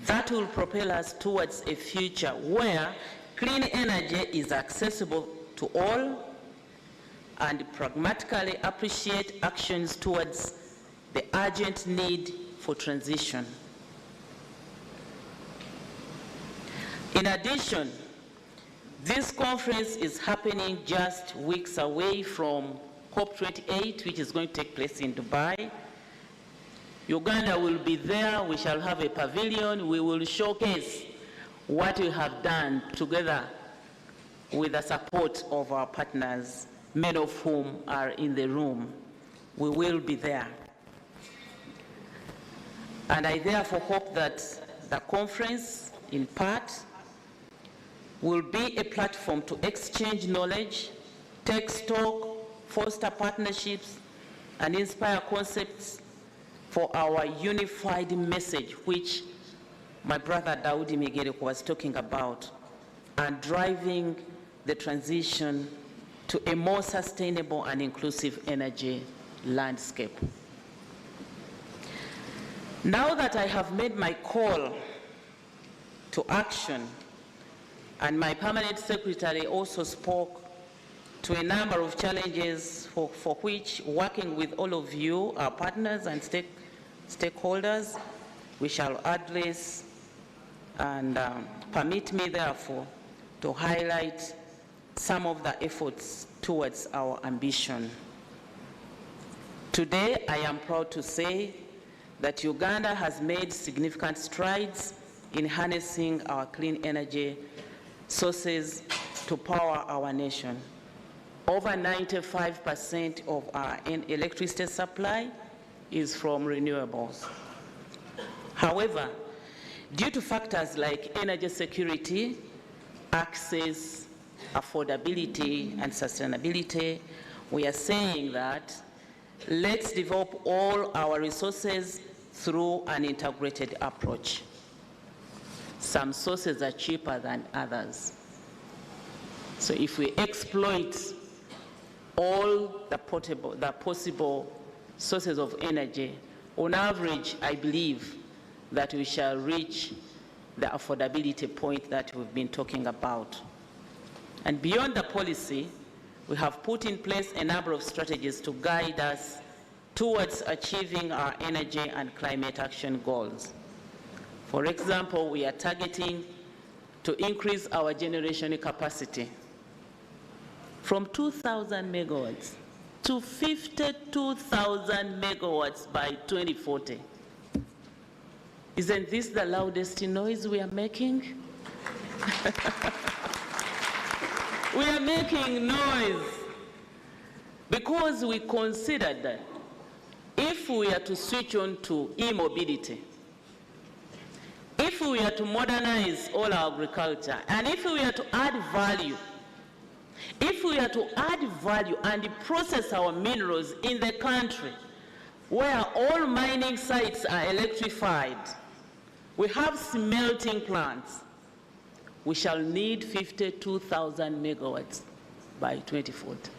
that will propel us towards a future where clean energy is accessible to all and pragmatically appreciate actions towards the urgent need for transition. In addition, this conference is happening just weeks away from COP28, which is going to take place in Dubai. Uganda will be there. We shall have a pavilion. We will showcase what we have done together with the support of our partners, many of whom are in the room. We will be there. And I therefore hope that the conference, in part, will be a platform to exchange knowledge, take stock, foster partnerships, and inspire concepts for our unified message, which my brother Daudi Migereko was talking about, and driving the transition to a more sustainable and inclusive energy landscape. Now that I have made my call to action, and my permanent secretary also spoke to a number of challenges for which, working with all of you, our partners and stakeholders, we shall address, and permit me therefore to highlight some of the efforts towards our ambition. Today, I am proud to say that Uganda has made significant strides in harnessing our clean energy sources to power our nation. Over 95% of our electricity supply is from renewables. However, due to factors like energy security, access, affordability, and sustainability, we are saying that let's develop all our resources through an integrated approach. Some sources are cheaper than others. So if we exploit all the possible sources of energy, on average, I believe that we shall reach the affordability point that we've been talking about. And beyond the policy, we have put in place a number of strategies to guide us towards achieving our energy and climate action goals. For example, we are targeting to increase our generation capacity from 2,000 megawatts to 52,000 megawatts by 2040. Isn't this the loudest noise we are making? We are making noise because we considered that if we are to switch on to e-mobility, if we are to modernize all our agriculture, and if we are to add value, and process our minerals in the country where all mining sites are electrified, we have smelting plants, we shall need 52,000 megawatts by 2040.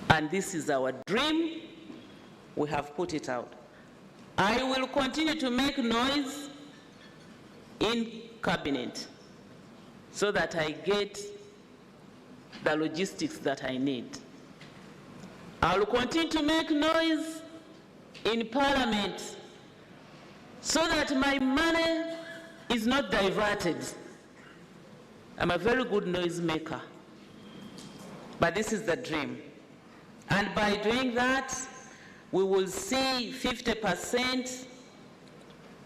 And this is our dream. We have put it out. I will continue to make noise in cabinet so that I get the logistics that I need. I will continue to make noise in parliament so that my money is not diverted. I'm a very good noise maker, but this is the dream. And by doing that, we will see 50%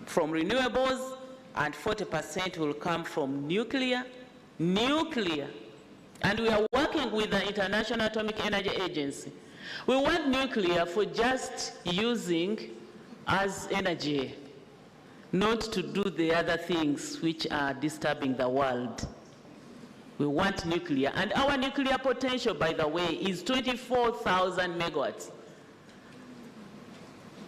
from renewables and 40% will come from nuclear. And we are working with the International Atomic Energy Agency. We want nuclear for just using as energy, not to do the other things which are disturbing the world. We want nuclear. And our nuclear potential, by the way, is 24,000 megawatts.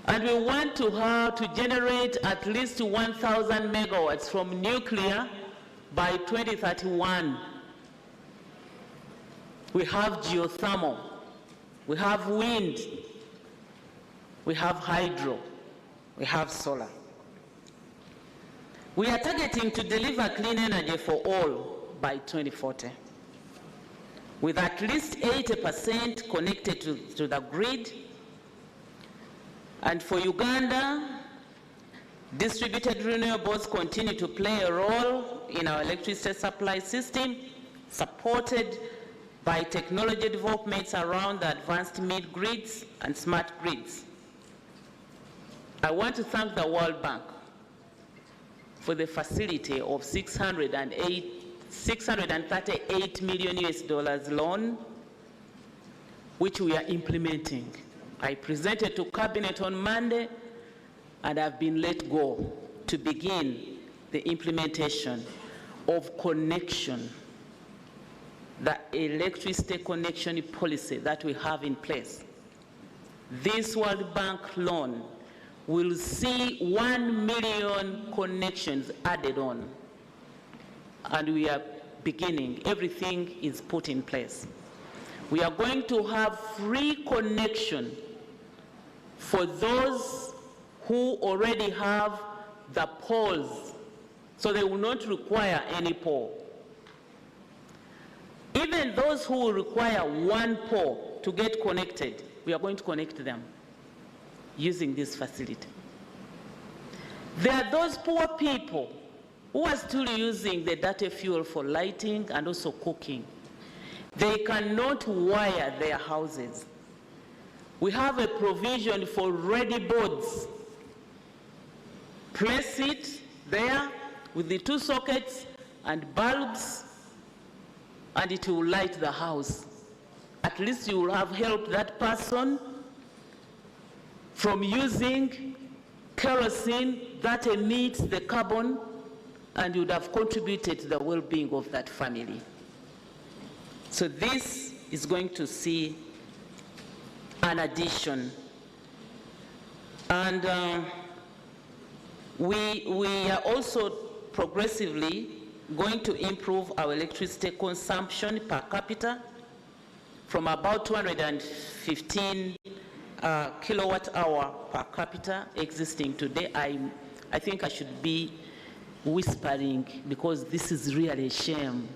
And we want to generate at least 1,000 megawatts from nuclear by 2031. We have geothermal, we have wind, we have hydro, we have solar. We are targeting to deliver clean energy for all by 2040, with at least 80% connected to the grid. And for Uganda, distributed renewables continue to play a role in our electricity supply system, supported by technology developments around the advanced mid-grids and smart grids. I want to thank the World Bank for the facility of $638 million US loan, which we are implementing. I presented to Cabinet on Monday, and I've been let go to begin the implementation of connection, the electricity connection policy that we have in place. This World Bank loan will see 1 million connections added on. And we are beginning, everything is put in place. We are going to have free connection for those who already have the poles, so they will not require any pole. Even those who will require one pole to get connected, we are going to connect them using this facility. There are those poor people who are still using the dirty fuel for lighting and also cooking. They cannot wire their houses. We have a provision for ready boards. Place it there with the 2 sockets and bulbs, and it will light the house. At least you will have helped that person from using kerosene that emits the carbon and you would have contributed to the well-being of that family. So this is going to see an addition. And we are also progressively going to improve our electricity consumption per capita from about 215 kilowatt hour per capita existing today. I think I should be whispering because this is really a shame.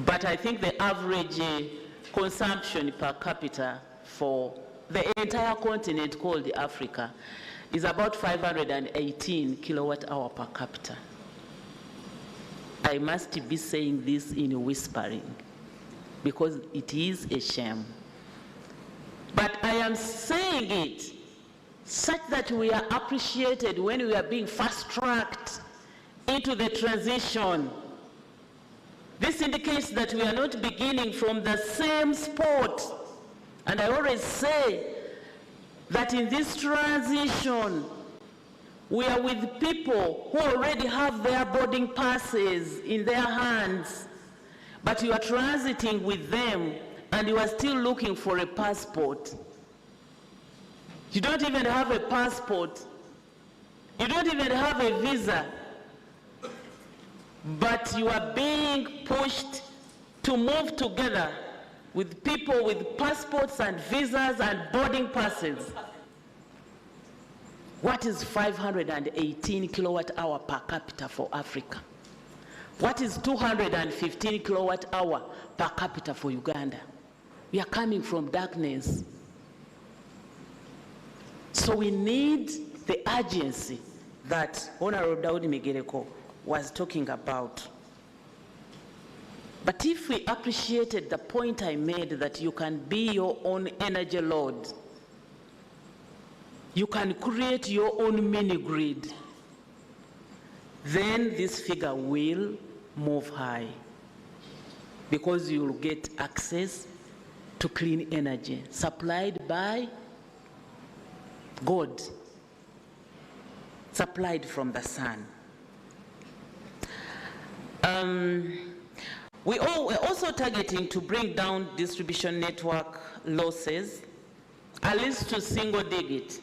But I think the average consumption per capita for the entire continent called Africa is about 518 kilowatt hour per capita. I must be saying this in whispering because it is a shame. But I am saying it such that we are appreciated when we are being fast-tracked into the transition. This indicates that we are not beginning from the same spot. And I always say that in this transition, we are with people who already have their boarding passes in their hands, but you are transiting with them and you are still looking for a passport. You don't even have a passport. You don't even have a visa. But you are being pushed to move together with people with passports and visas and boarding passes. What is 518 kilowatt hour per capita for Africa? What is 215 kilowatt hour per capita for Uganda? We are coming from darkness. So we need the urgency that Honorable Daudi Migereko was talking about. But if we appreciated the point I made that you can be your own energy lord, you can create your own mini grid, then this figure will move high because you will get access to clean energy supplied by God, supplied from the sun. We're also targeting to bring down distribution network losses at least to single digit,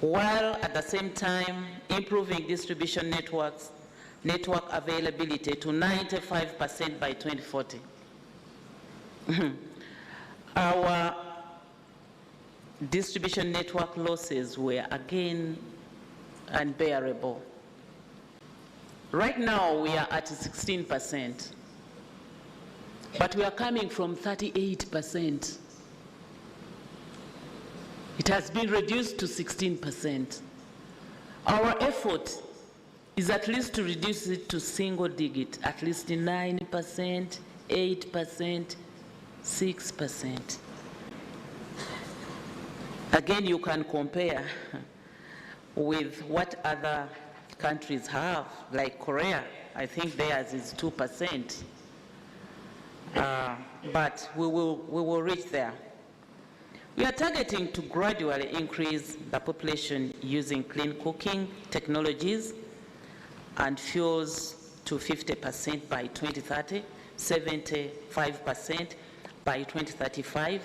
while at the same time improving distribution network availability to 95% by 2040. Our distribution network losses were again unbearable. Right now we are at 16%, but we are coming from 38%. It has been reduced to 16%. Our effort is at least to reduce it to single digit, at least 9%, 8%, 6%. Again, you can compare with what other countries have, like Korea. I think theirs is 2%. But we will reach there. We are targeting to gradually increase the population using clean cooking technologies and fuels to 50% by 2030, 75% by 2035,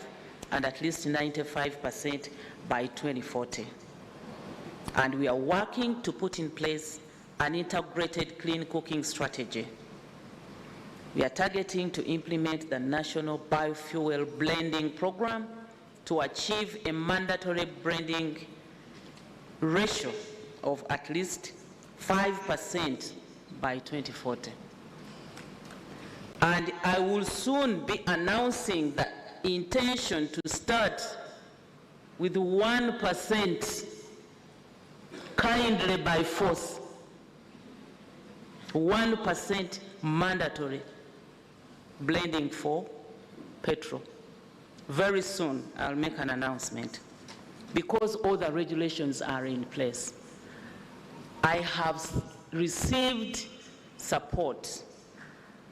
and at least 95% by 2040. And we are working to put in place an integrated clean cooking strategy. We are targeting to implement the National Biofuel Blending Program to achieve a mandatory blending ratio of at least 5% by 2040. And I will soon be announcing the intention to start with 1%, kindly by force, 1% mandatory blending for petrol. Very soon I'll make an announcement because all the regulations are in place. I have received support,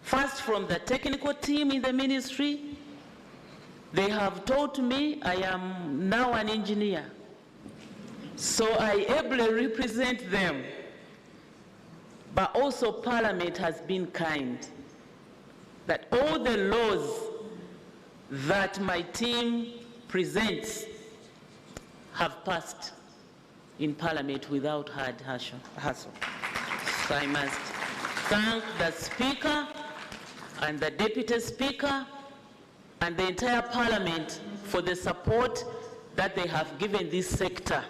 first from the technical team in the ministry. They have told me I am now an engineer. So I ably represent them. But also Parliament has been kind, that all the laws that my team presents have passed in Parliament without hard hassle. So I must thank the Speaker and the Deputy Speaker and the entire Parliament for the support that they have given this sector.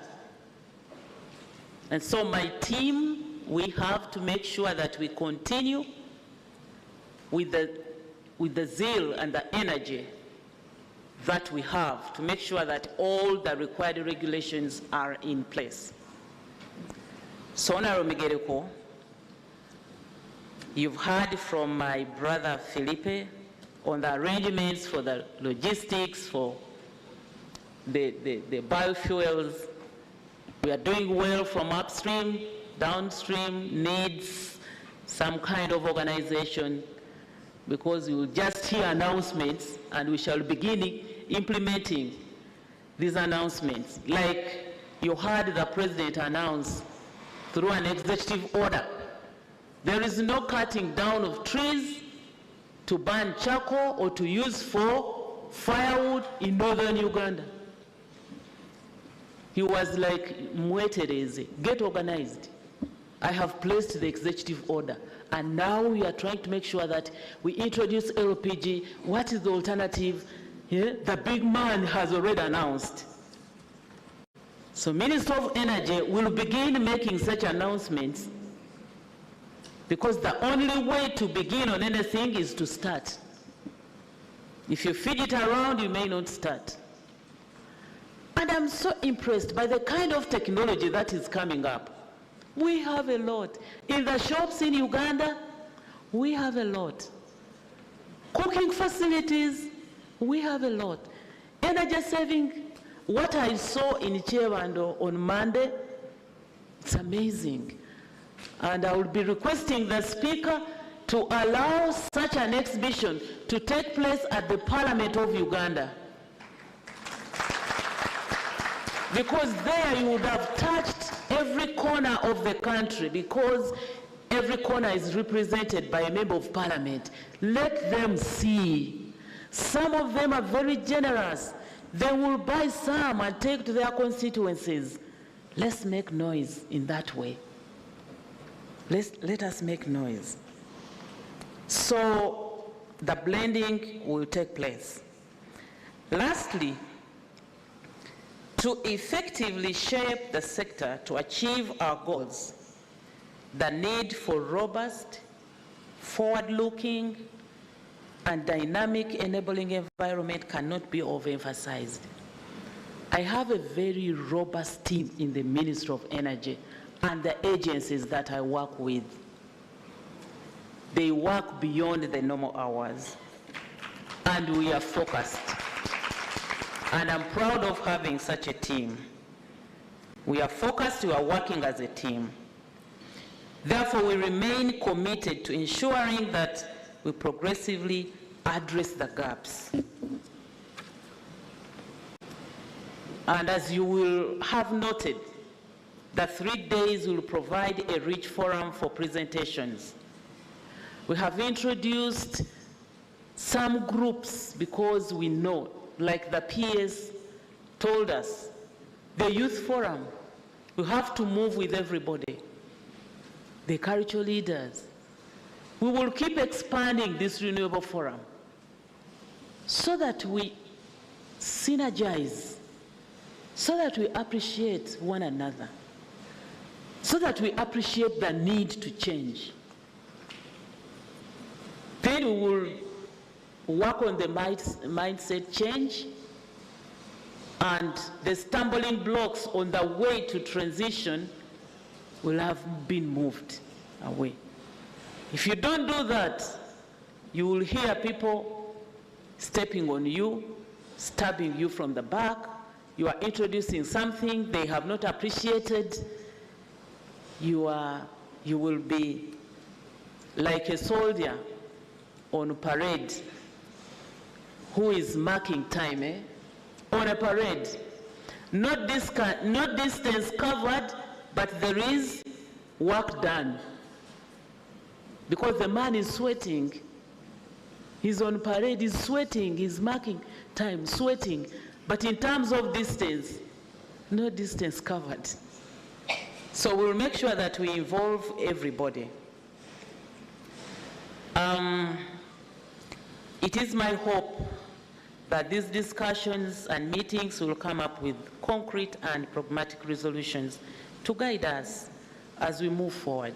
And so my team, we have to make sure that we continue with the zeal and the energy that we have to make sure that all the required regulations are in place. So, Honorable Migereko, you've heard from my brother Felipe on the arrangements for the logistics, for the biofuels. We are doing well from upstream, downstream needs some kind of organization, because we will just hear announcements and we shall begin implementing these announcements. Like you heard the President announce through an executive order, there is no cutting down of trees to burn charcoal or to use for firewood in northern Uganda. He was like, Mwetereze, get organized. I have placed the executive order, and now we are trying to make sure that we introduce LPG. What is the alternative? Yeah? The big man has already announced. So Minister of Energy will begin making such announcements, because the only way to begin on anything is to start. If you feed it around, you may not start. And I'm so impressed by the kind of technology that is coming up. We have a lot. In the shops in Uganda, we have a lot. Cooking facilities, we have a lot. Energy saving, what I saw in Chewando on Monday, it's amazing. And I will be requesting the Speaker to allow such an exhibition to take place at the Parliament of Uganda. Because there you would have touched every corner of the country, because every corner is represented by a member of Parliament. Let them see. Some of them are very generous. They will buy some and take to their constituencies. Let's make noise in that way. Let us make noise. So the blending will take place. Lastly, to effectively shape the sector to achieve our goals, the need for robust, forward-looking, and dynamic enabling environment cannot be overemphasized. I have a very robust team in the Ministry of Energy and the agencies that I work with. They work beyond the normal hours, and we are focused. And I'm proud of having such a team. We are focused, we are working as a team. Therefore, we remain committed to ensuring that we progressively address the gaps. And as you will have noted, the 3 days will provide a rich forum for presentations. We have introduced some groups because we know, like the PS told us, the youth forum, we have to move with everybody. The cultural leaders. We will keep expanding this renewable forum so that we synergize, so that we appreciate one another, so that we appreciate the need to change. Then we will work on the mindset change, and the stumbling blocks on the way to transition will have been moved away. If you don't do that, you will hear people stepping on you, stabbing you from the back. You are introducing something they have not appreciated. You will be like a soldier on parade who is marking time on a parade, Not distance covered, but there is work done. Because the man is sweating. He's on parade, he's sweating, he's marking time, sweating. But in terms of distance, no distance covered. So we'll make sure that we involve everybody. It is my hope that these discussions and meetings will come up with concrete and pragmatic resolutions to guide us as we move forward.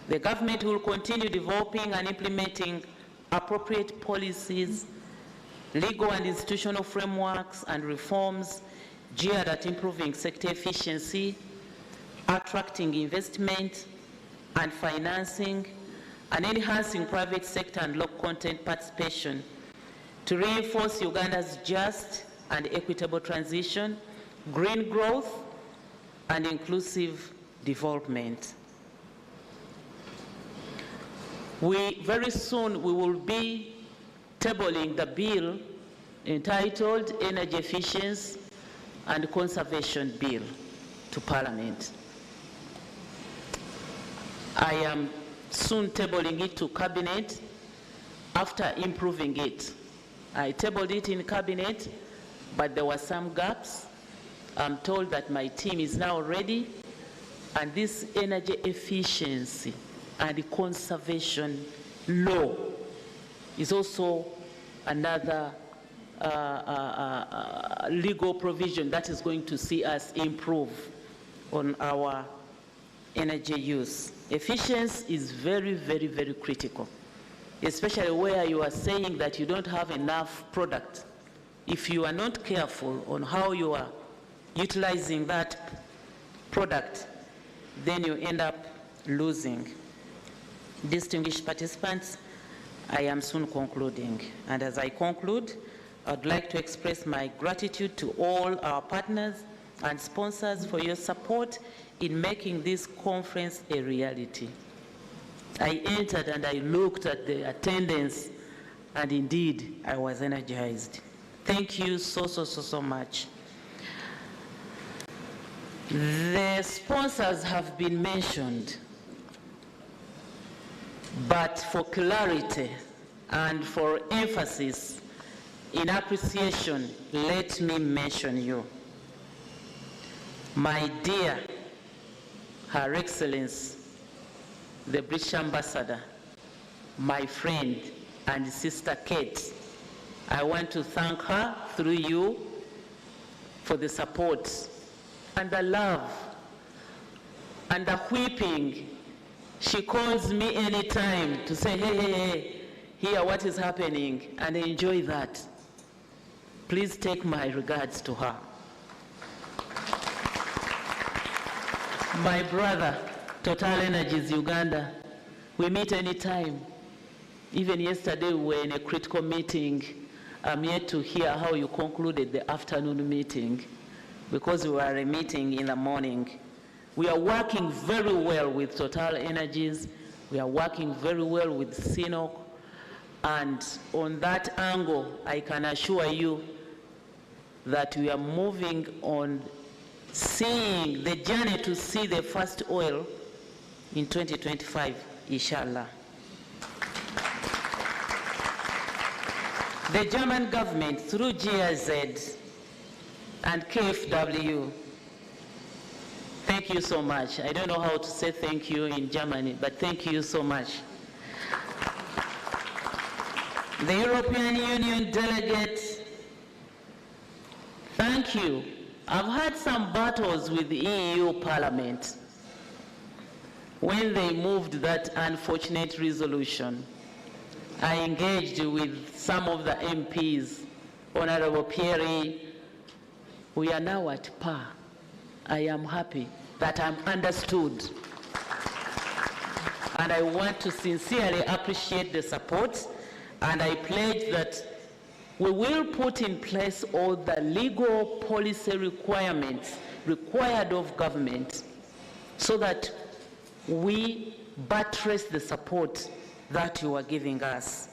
The government will continue developing and implementing appropriate policies, legal and institutional frameworks and reforms geared at improving sector efficiency, attracting investment and financing, and enhancing private sector and local content participation to reinforce Uganda's just and equitable transition, green growth, and inclusive development. Very soon we will be tabling the bill entitled Energy Efficiency and Conservation Bill to Parliament. I am soon tabling it to Cabinet after improving it. I tabled it in Cabinet, but there were some gaps. I'm told that my team is now ready, and this energy efficiency and conservation law is also another legal provision that is going to see us improve on our energy use. Efficiency is very, very, very critical, especially where you are saying that you don't have enough product. If you are not careful on how you are utilizing that product, then you end up losing. Distinguished participants, I am soon concluding. And as I conclude, I'd like to express my gratitude to all our partners and sponsors for your support in making this conference a reality. I entered and I looked at the attendance, and indeed, I was energized. Thank you so much. The sponsors have been mentioned, but for clarity and for emphasis, in appreciation, let me mention you. My dear Her Excellency, the British Ambassador, my friend and sister Kate, I want to thank her through you for the support and the love and the whipping. She calls me anytime to say, hey, hear what is happening, and I enjoy that. Please take my regards to her. My brother, Total Energies Uganda, we meet anytime. Even yesterday we were in a critical meeting. I'm yet to hear how you concluded the afternoon meeting, because we were a meeting in the morning. We are working very well with Total Energies. We are working very well with CNOC. And on that angle, I can assure you that we are moving on seeing the journey to see the first oil in 2025, inshallah. The German government, through GIZ and KfW, thank you so much. I don't know how to say thank you in Germany, but thank you so much. The European Union delegates, thank you. I've had some battles with the EU Parliament when they moved that unfortunate resolution. I engaged with some of the MPs, Honorable Pierre. We are now at par. I am happy that I'm understood. And I want to sincerely appreciate the support, and I pledge that we will put in place all the legal policy requirements required of government so that we buttress the support that you are giving us.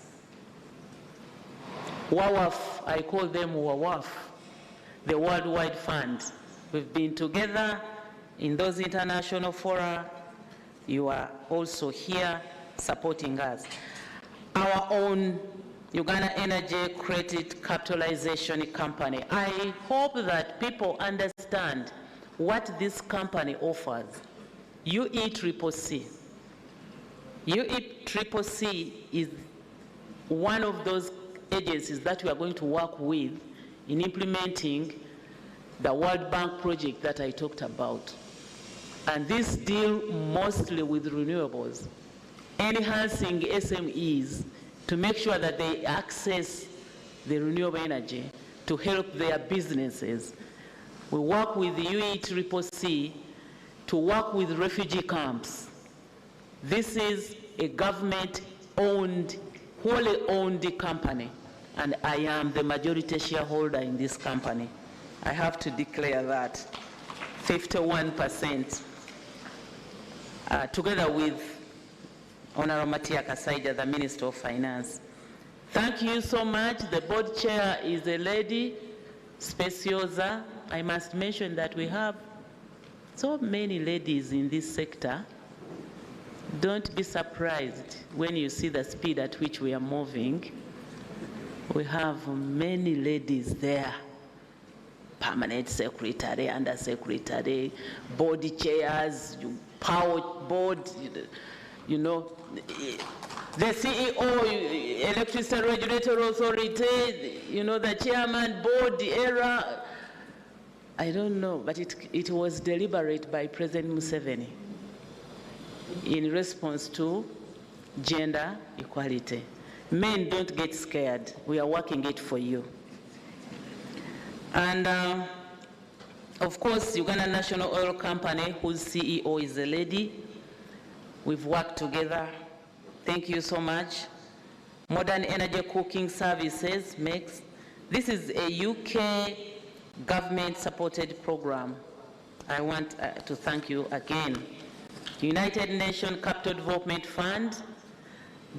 WAWAF, I call them WAWAF. the Worldwide Fund. We've been together in those international fora. You are also here supporting us. Our own Uganda Energy Credit Capitalization Company. I hope that people understand what this company offers. UECCC. UECCC is one of those agencies that we are going to work with in implementing the World Bank project that I talked about. And this deal mostly with renewables, enhancing SMEs to make sure that they access the renewable energy to help their businesses. We work with the UECCC to work with refugee camps. This is a government-owned, wholly owned company, and I am the majority shareholder in this company. I have to declare that 51%, together with Honorable Matia Kasaija, the Minister of Finance. Thank you so much. The board chair is a lady, Speciosa. I must mention that we have so many ladies in this sector. Don't be surprised when you see the speed at which we are moving. We have many ladies there. Permanent secretary, under secretary, board chairs, power board, you know, the CEO, Electricity Regulatory Authority, you know, the chairman, board, the era. I don't know, but it was deliberate by President Museveni in response to gender equality. Men, don't get scared. We are working it for you. And of course, Uganda National Oil Company, whose CEO is a lady, we've worked together. Thank you so much. Modern Energy Cooking Services makes, this is a UK government-supported program. I want to thank you again. United Nations Capital Development Fund,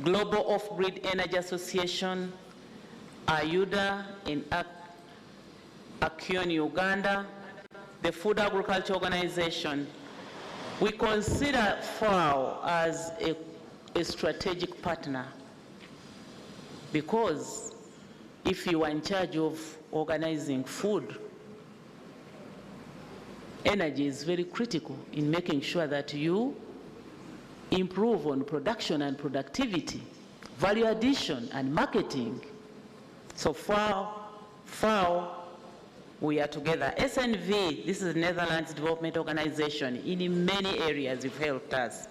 Global Off-Grid Energy Association, AYUDA in Akion, Uganda, the Food Agriculture Organization. We consider FAO as a strategic partner because if you are in charge of organizing food, energy is very critical in making sure that you improve on production and productivity, value addition and marketing. So FAO, we are together. SNV, this is Netherlands Development Organization. In many areas, you've helped us.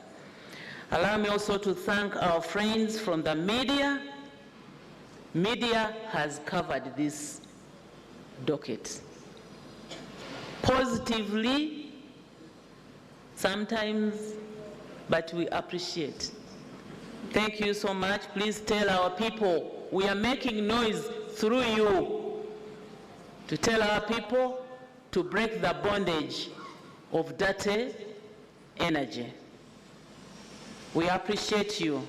Allow me also to thank our friends from the media. Media has covered this docket positively, sometimes, but we appreciate. Thank you so much. Please tell our people we are making noise through you to tell our people to break the bondage of dirty energy. We appreciate you.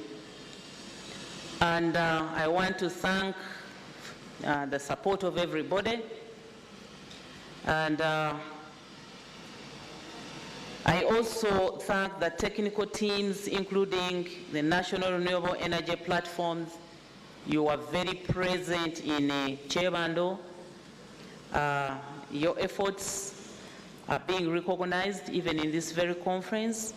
And I want to thank the support of everybody. And I also thank the technical teams, including the National Renewable Energy Platforms. You are very present in Chebando. Your efforts are being recognized even in this very conference.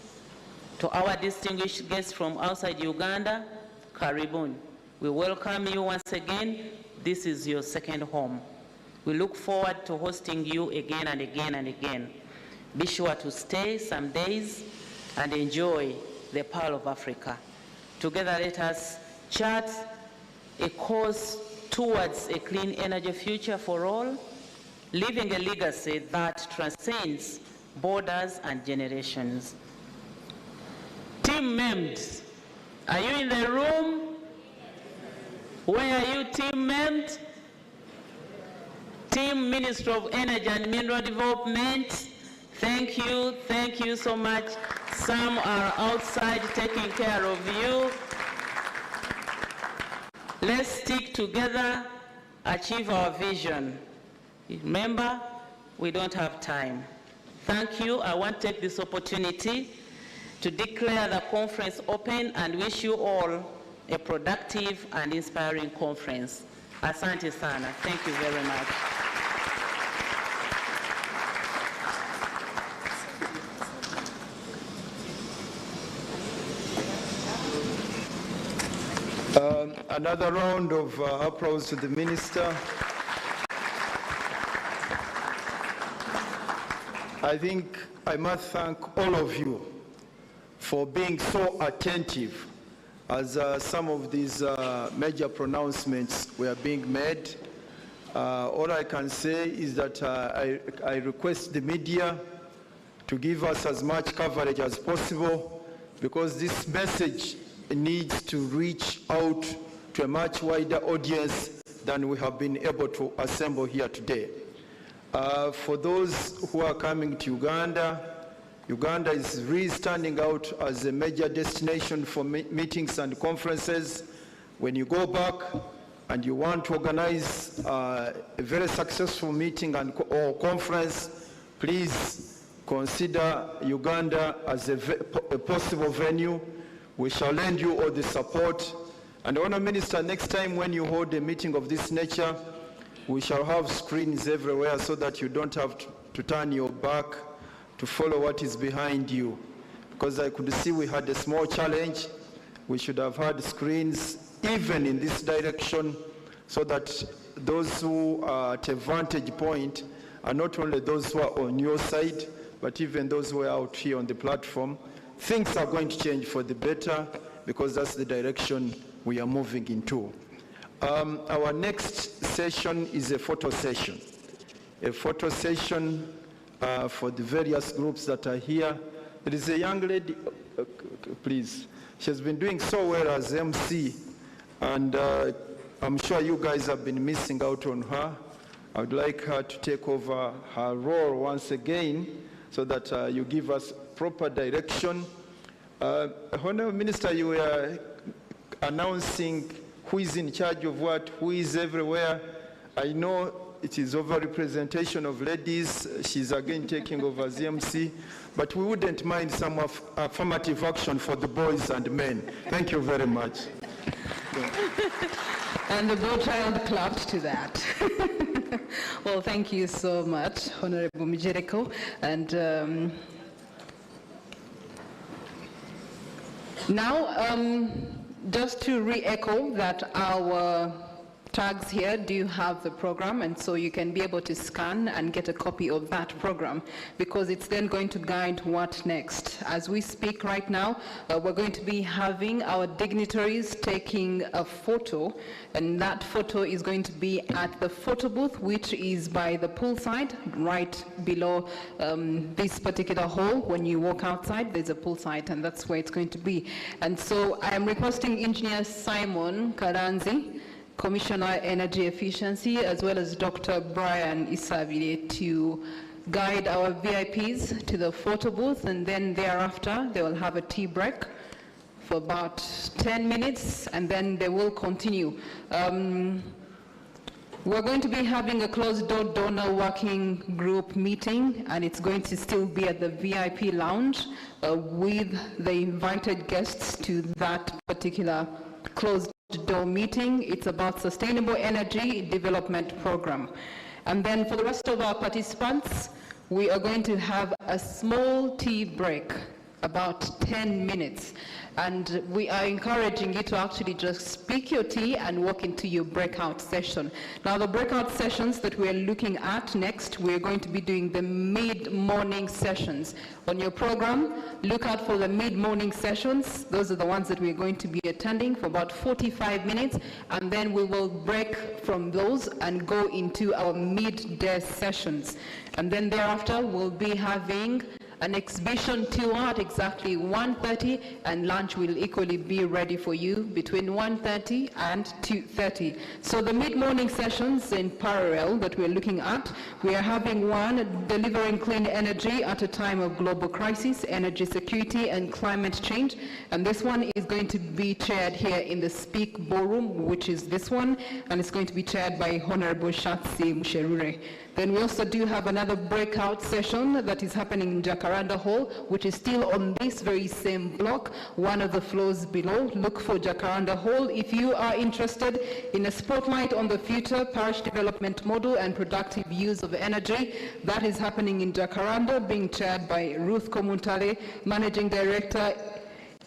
To our distinguished guests from outside Uganda, Karibun. We welcome you once again. This is your second home. We look forward to hosting you again and again and again. Be sure to stay some days and enjoy the Pearl of Africa. Together, let us chart a course towards a clean energy future for all, leaving a legacy that transcends borders and generations. Team members, are you in the room? Where are you, team members? Team Minister of Energy and Mineral Development, thank you so much. Some are outside taking care of you. Let's stick together, achieve our vision. Remember, we don't have time. Thank you. I want to take this opportunity to declare the conference open and wish you all a productive and inspiring conference. Asante sana. Thank you very much. Another round of applause to the Minister. I think I must thank all of you for being so attentive as some of these major pronouncements were being made. All I can say is that I request the media to give us as much coverage as possible, because this message needs to reach out to a much wider audience than we have been able to assemble here today. For those who are coming to Uganda, Uganda is really standing out as a major destination for meetings and conferences. When you go back and you want to organize a very successful meeting or conference, please consider Uganda as a possible venue. We shall lend you all the support. And Honourable Minister, next time when you hold a meeting of this nature, we shall have screens everywhere so that you don't have to turn your back to follow what is behind you. Because I could see we had a small challenge. We should have had screens even in this direction so that those who are at a vantage point are not only those who are on your side, but even those who are out here on the platform. Things are going to change for the better because that's the direction we are moving into. Our next session is a photo session. A photo session for the various groups that are here. There is a young lady, please. She has been doing so well as MC, and I'm sure you guys have been missing out on her. I would like her to take over her role once again so that you give us proper direction. Honourable Minister, you were announcing who is in charge of what, who is everywhere. I know it is over-representation of ladies. She's again taking over as MC, but we wouldn't mind some affirmative action for the boys and men. Thank you very much. And the boy child clapped to that. Well, thank you so much, Honorable Mijereko. And now, just to re-echo that our tags here do have the program, and so you can be able to scan and get a copy of that program, because it's then going to guide what next. As we speak right now, we're going to be having our dignitaries taking a photo, and that photo is going to be at the photo booth, which is by the poolside, right below this particular hall. When you walk outside, there's a poolside, and that's where it's going to be. And so I am requesting Engineer Simon Karanzi, Commissioner Energy Efficiency, as well as Dr. Brian Isavile, to guide our VIPs to the photo booth, and then thereafter they will have a tea break for about 10 minutes, and then they will continue. We're going to be having a closed-door donor working group meeting, and it's going to still be at the VIP lounge with the invited guests to that particular closed-door meeting. It's about Sustainable Energy Development Program. And then for the rest of our participants, we are going to have a small tea break, about 10 minutes. And we are encouraging you to actually just speak your tea and walk into your breakout session. Now, the breakout sessions that we're looking at next, we're going to be doing the mid-morning sessions. On your program, look out for the mid-morning sessions. Those are the ones that we're going to be attending for about 45 minutes, and then we will break from those and go into our midday sessions. And then thereafter, we'll be having an exhibition tour at exactly 1:30, and lunch will equally be ready for you between 1:30 and 2:30. So the mid-morning sessions in parallel that we're looking at, we are having one, delivering clean energy at a time of global crisis, energy security and climate change, and this one is going to be chaired here in the Speak Ballroom, which is this one, and it's going to be chaired by Honorable Shatsi Musherure. Then we also do have another breakout session that is happening in Jacaranda Hall, which is still on this very same block, one of the floors below. Look for Jacaranda Hall. If you are interested in a spotlight on the future parish development model and productive use of energy, that is happening in Jacaranda, being chaired by Ruth Komuntale, Managing Director,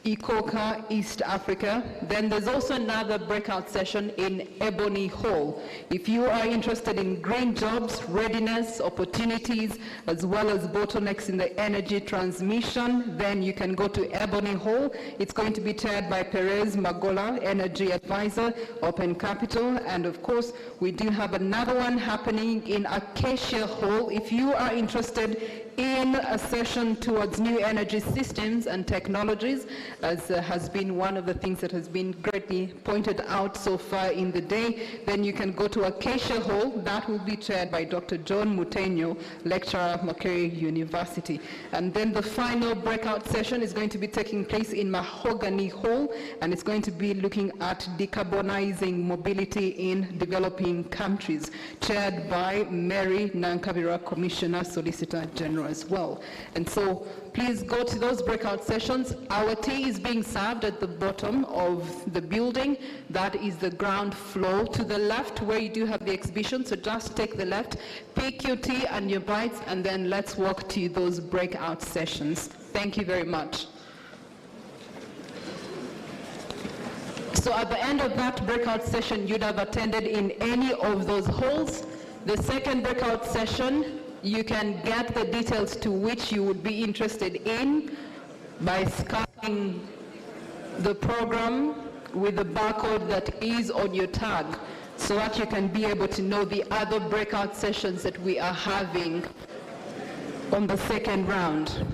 ECOCA East Africa. Then there's also another breakout session in Ebony Hall. If you are interested in green jobs, readiness, opportunities, as well as bottlenecks in the energy transmission, then you can go to Ebony Hall. It's going to be chaired by Perez Magola, Energy Advisor, Open Capital. And of course, we do have another one happening in Acacia Hall. If you are interested in a session towards new energy systems and technologies, as has been one of the things that has been greatly pointed out so far in the day, then you can go to Acacia Hall. That will be chaired by Dr. John Mutenyo, lecturer at Macquarie University. And then the final breakout session is going to be taking place in Mahogany Hall, and it's going to be looking at decarbonizing mobility in developing countries, chaired by Mary Nankabira, Commissioner Solicitor General as well. And so please go to those breakout sessions. Our tea is being served at the bottom of the building. That is the ground floor to the left where you do have the exhibition. So just take the left, pick your tea and your bites, and then let's walk to those breakout sessions. Thank you very much. So at the end of that breakout session, you'd have attended in any of those halls. The second breakout session, you can get the details to which you would be interested in by scanning the program with the barcode that is on your tag, so that you can be able to know the other breakout sessions that we are having on the second round.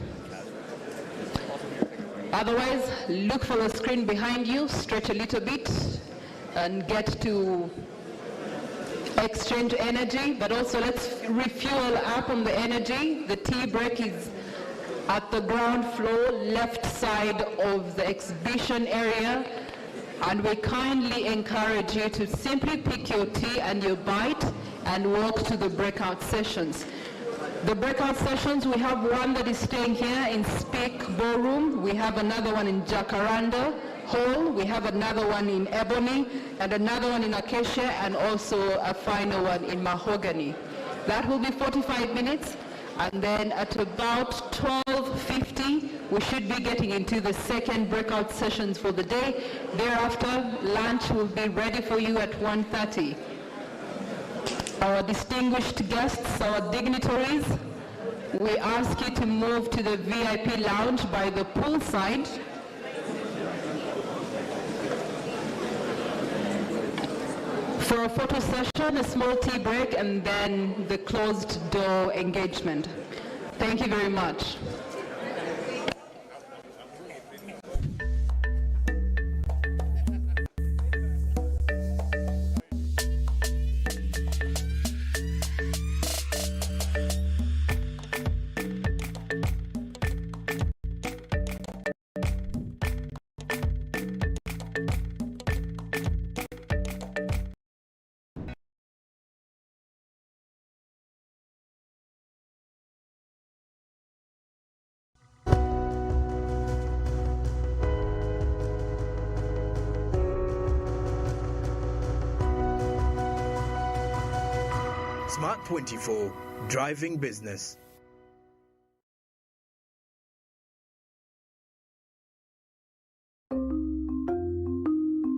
Otherwise, look for the screen behind you, stretch a little bit, and get to exchange energy, but also let's refuel up on the energy. The tea break is at the ground floor, left side of the exhibition area, and we kindly encourage you to simply pick your tea and your bite and walk to the breakout sessions. The breakout sessions, we have one that is staying here in Speak Ballroom, we have another one in Jacaranda Hall, we have another one in Ebony, and another one in Acacia, and also a final one in Mahogany. That will be 45 minutes, and then at about 12:50, we should be getting into the second breakout sessions for the day. Thereafter, lunch will be ready for you at 1:30. Our distinguished guests, our dignitaries, we ask you to move to the VIP lounge by the poolside. For a photo session, a small tea break, and then the closed door engagement. Thank you very much. Smart 24, driving business.